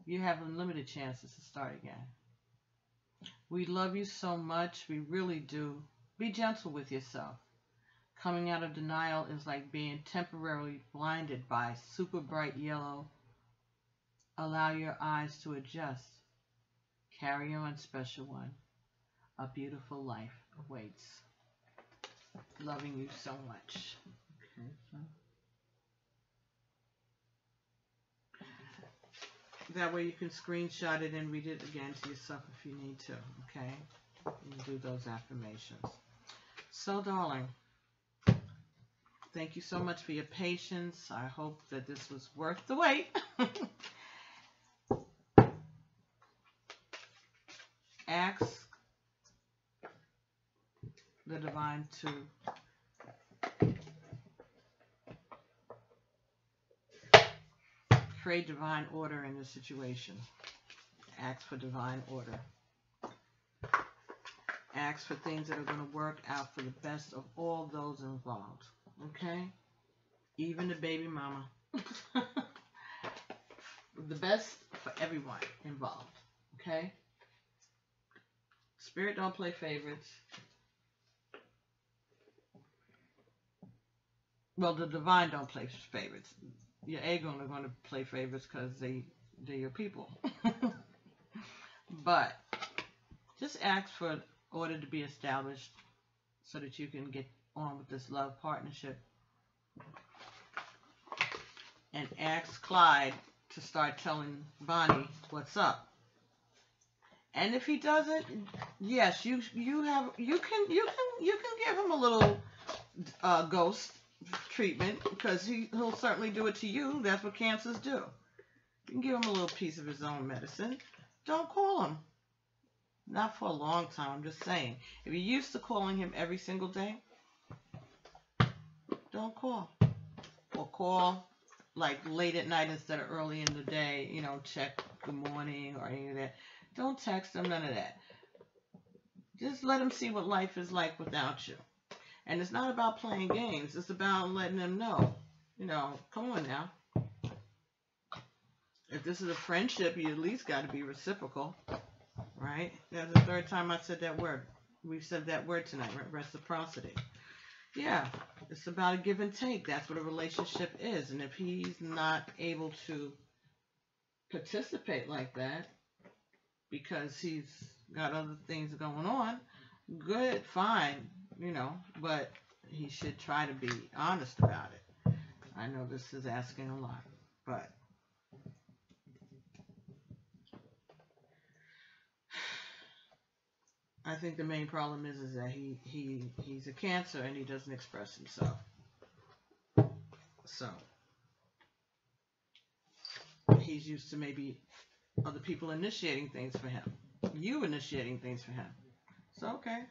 You have unlimited chances to start again. We love you so much, we really do. Be gentle with yourself. Coming out of denial is like being temporarily blinded by super bright yellow. Allow your eyes to adjust. Carry on, special one. A beautiful life awaits. Loving you so much. Okay, so that way you can screenshot it and read it again to yourself if you need to. Okay, you can do those affirmations. So, darling, thank you so much for your patience. I hope that this was worth the wait. Ask the divine to create divine order in this situation. Ask for divine order. Ask for things that are going to work out for the best of all those involved. Okay? Even the baby mama. The best for everyone involved. Okay? Spirit don't play favorites. Well, the divine don't play favorites. Your ego are going to play favorites because they're your people. But just ask for order to be established so that you can get on with this love partnership. And ask Clyde to start telling Bonnie what's up. And if he doesn't, yes, you can give him a little ghost treatment, because he'll certainly do it to you. That's what cancers do. You can give him a little piece of his own medicine. Don't call him. Not for a long time, I'm just saying. If you're used to calling him every single day, don't call. Or call like late at night instead of early in the day, you know, check good morning or any of that. Don't text him, none of that. Just let him see what life is like without you. And it's not about playing games. It's about letting them know, you know, come on now. If this is a friendship, you at least got to be reciprocal, right? That's the third time I said that word. We've said that word tonight, reciprocity. Yeah, it's about a give and take. That's what a relationship is. And if he's not able to participate like that because he's got other things going on, good, fine, you know, but he should try to be honest about it. I know this is asking a lot, but I think the main problem is that he's a Cancer and he doesn't express himself. So he's used to maybe other people initiating things for him. You initiating things for him. So okay.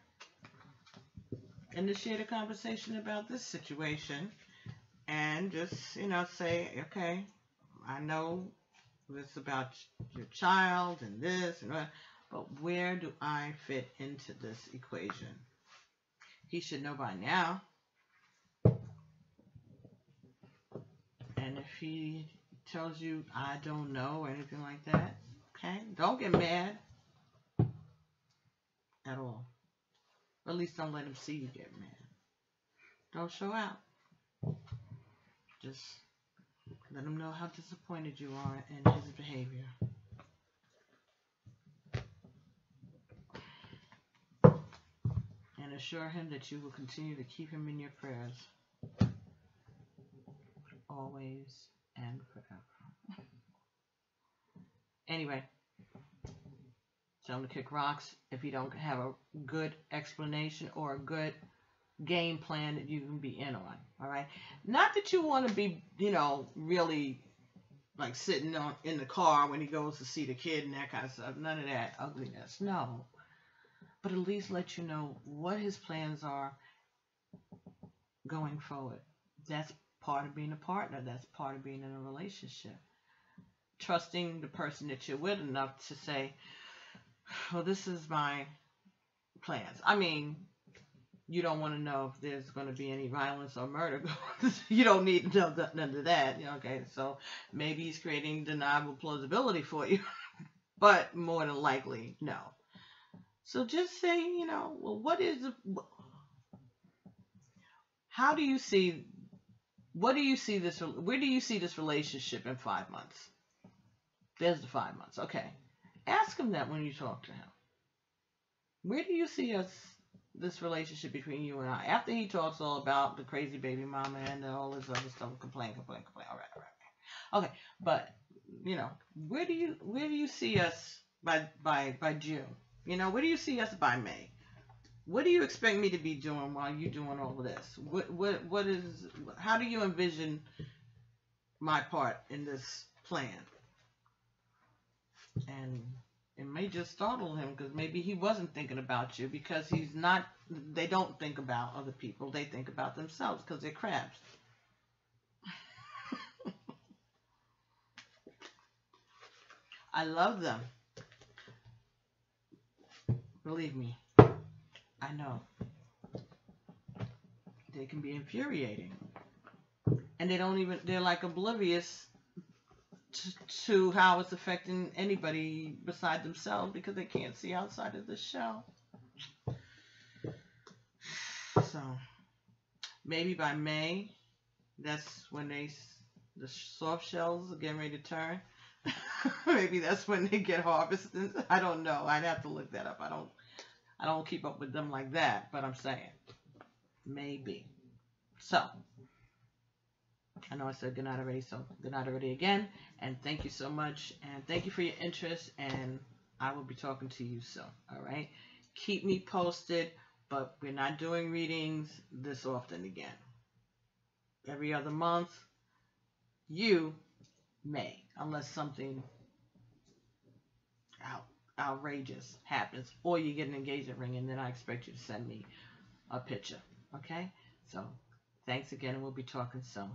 Initiate a conversation about this situation and just, say, okay, I know this about your child and this and that, but where do I fit into this equation? He should know by now. And if he tells you, I don't know, or anything like that, okay, don't get mad at all. Or at least don't let him see you get mad. Don't show out. Just let him know how disappointed you are in his behavior. And assure him that you will continue to keep him in your prayers. Always and forever. Anyway, tell him to kick rocks if you don't have a good explanation or a good game plan that you can be in on. All right? Not that you want to be, really like sitting in the car when he goes to see the kid and that kind of stuff. None of that ugliness. No. But at least let you know what his plans are going forward. That's part of being a partner. That's part of being in a relationship. Trusting the person that you're with enough to say, well, this is my plans. I mean, you don't want to know if there's going to be any violence or murder. You don't need to know none of that. Okay, so maybe he's creating deniable plausibility for you. But more than likely, no. So just say, well, what do you see where do you see this relationship in 5 months? There's the 5 months. Okay. Ask him that when you talk to him. Where do you see this relationship between you and I? After he talks all about the crazy baby mama and all this other stuff, complain. All right. Okay. But, where do you see us by June? Where do you see us by May? What do you expect me to be doing while you're doing all of this? How do you envision my part in this plan? And it may just startle him because maybe he wasn't thinking about you because they don't think about other people. They think about themselves because they're crabs. I love them. Believe me, I know. They can be infuriating. And they're like oblivious to how it's affecting anybody beside themselves because they can't see outside of the shell. So, maybe by May, that's when the soft shells are getting ready to turn. Maybe that's when they get harvested. I don't know. I'd have to look that up. I don't keep up with them like that, but I'm saying maybe. So I know I said good night already, so good night already again, and thank you so much, and thank you for your interest, and I will be talking to you soon. All right, keep me posted, but we're not doing readings this often again. Every other month, you may, unless something outrageous happens, or you get an engagement ring, and then I expect you to send me a picture. Okay? So, thanks again, and we'll be talking soon.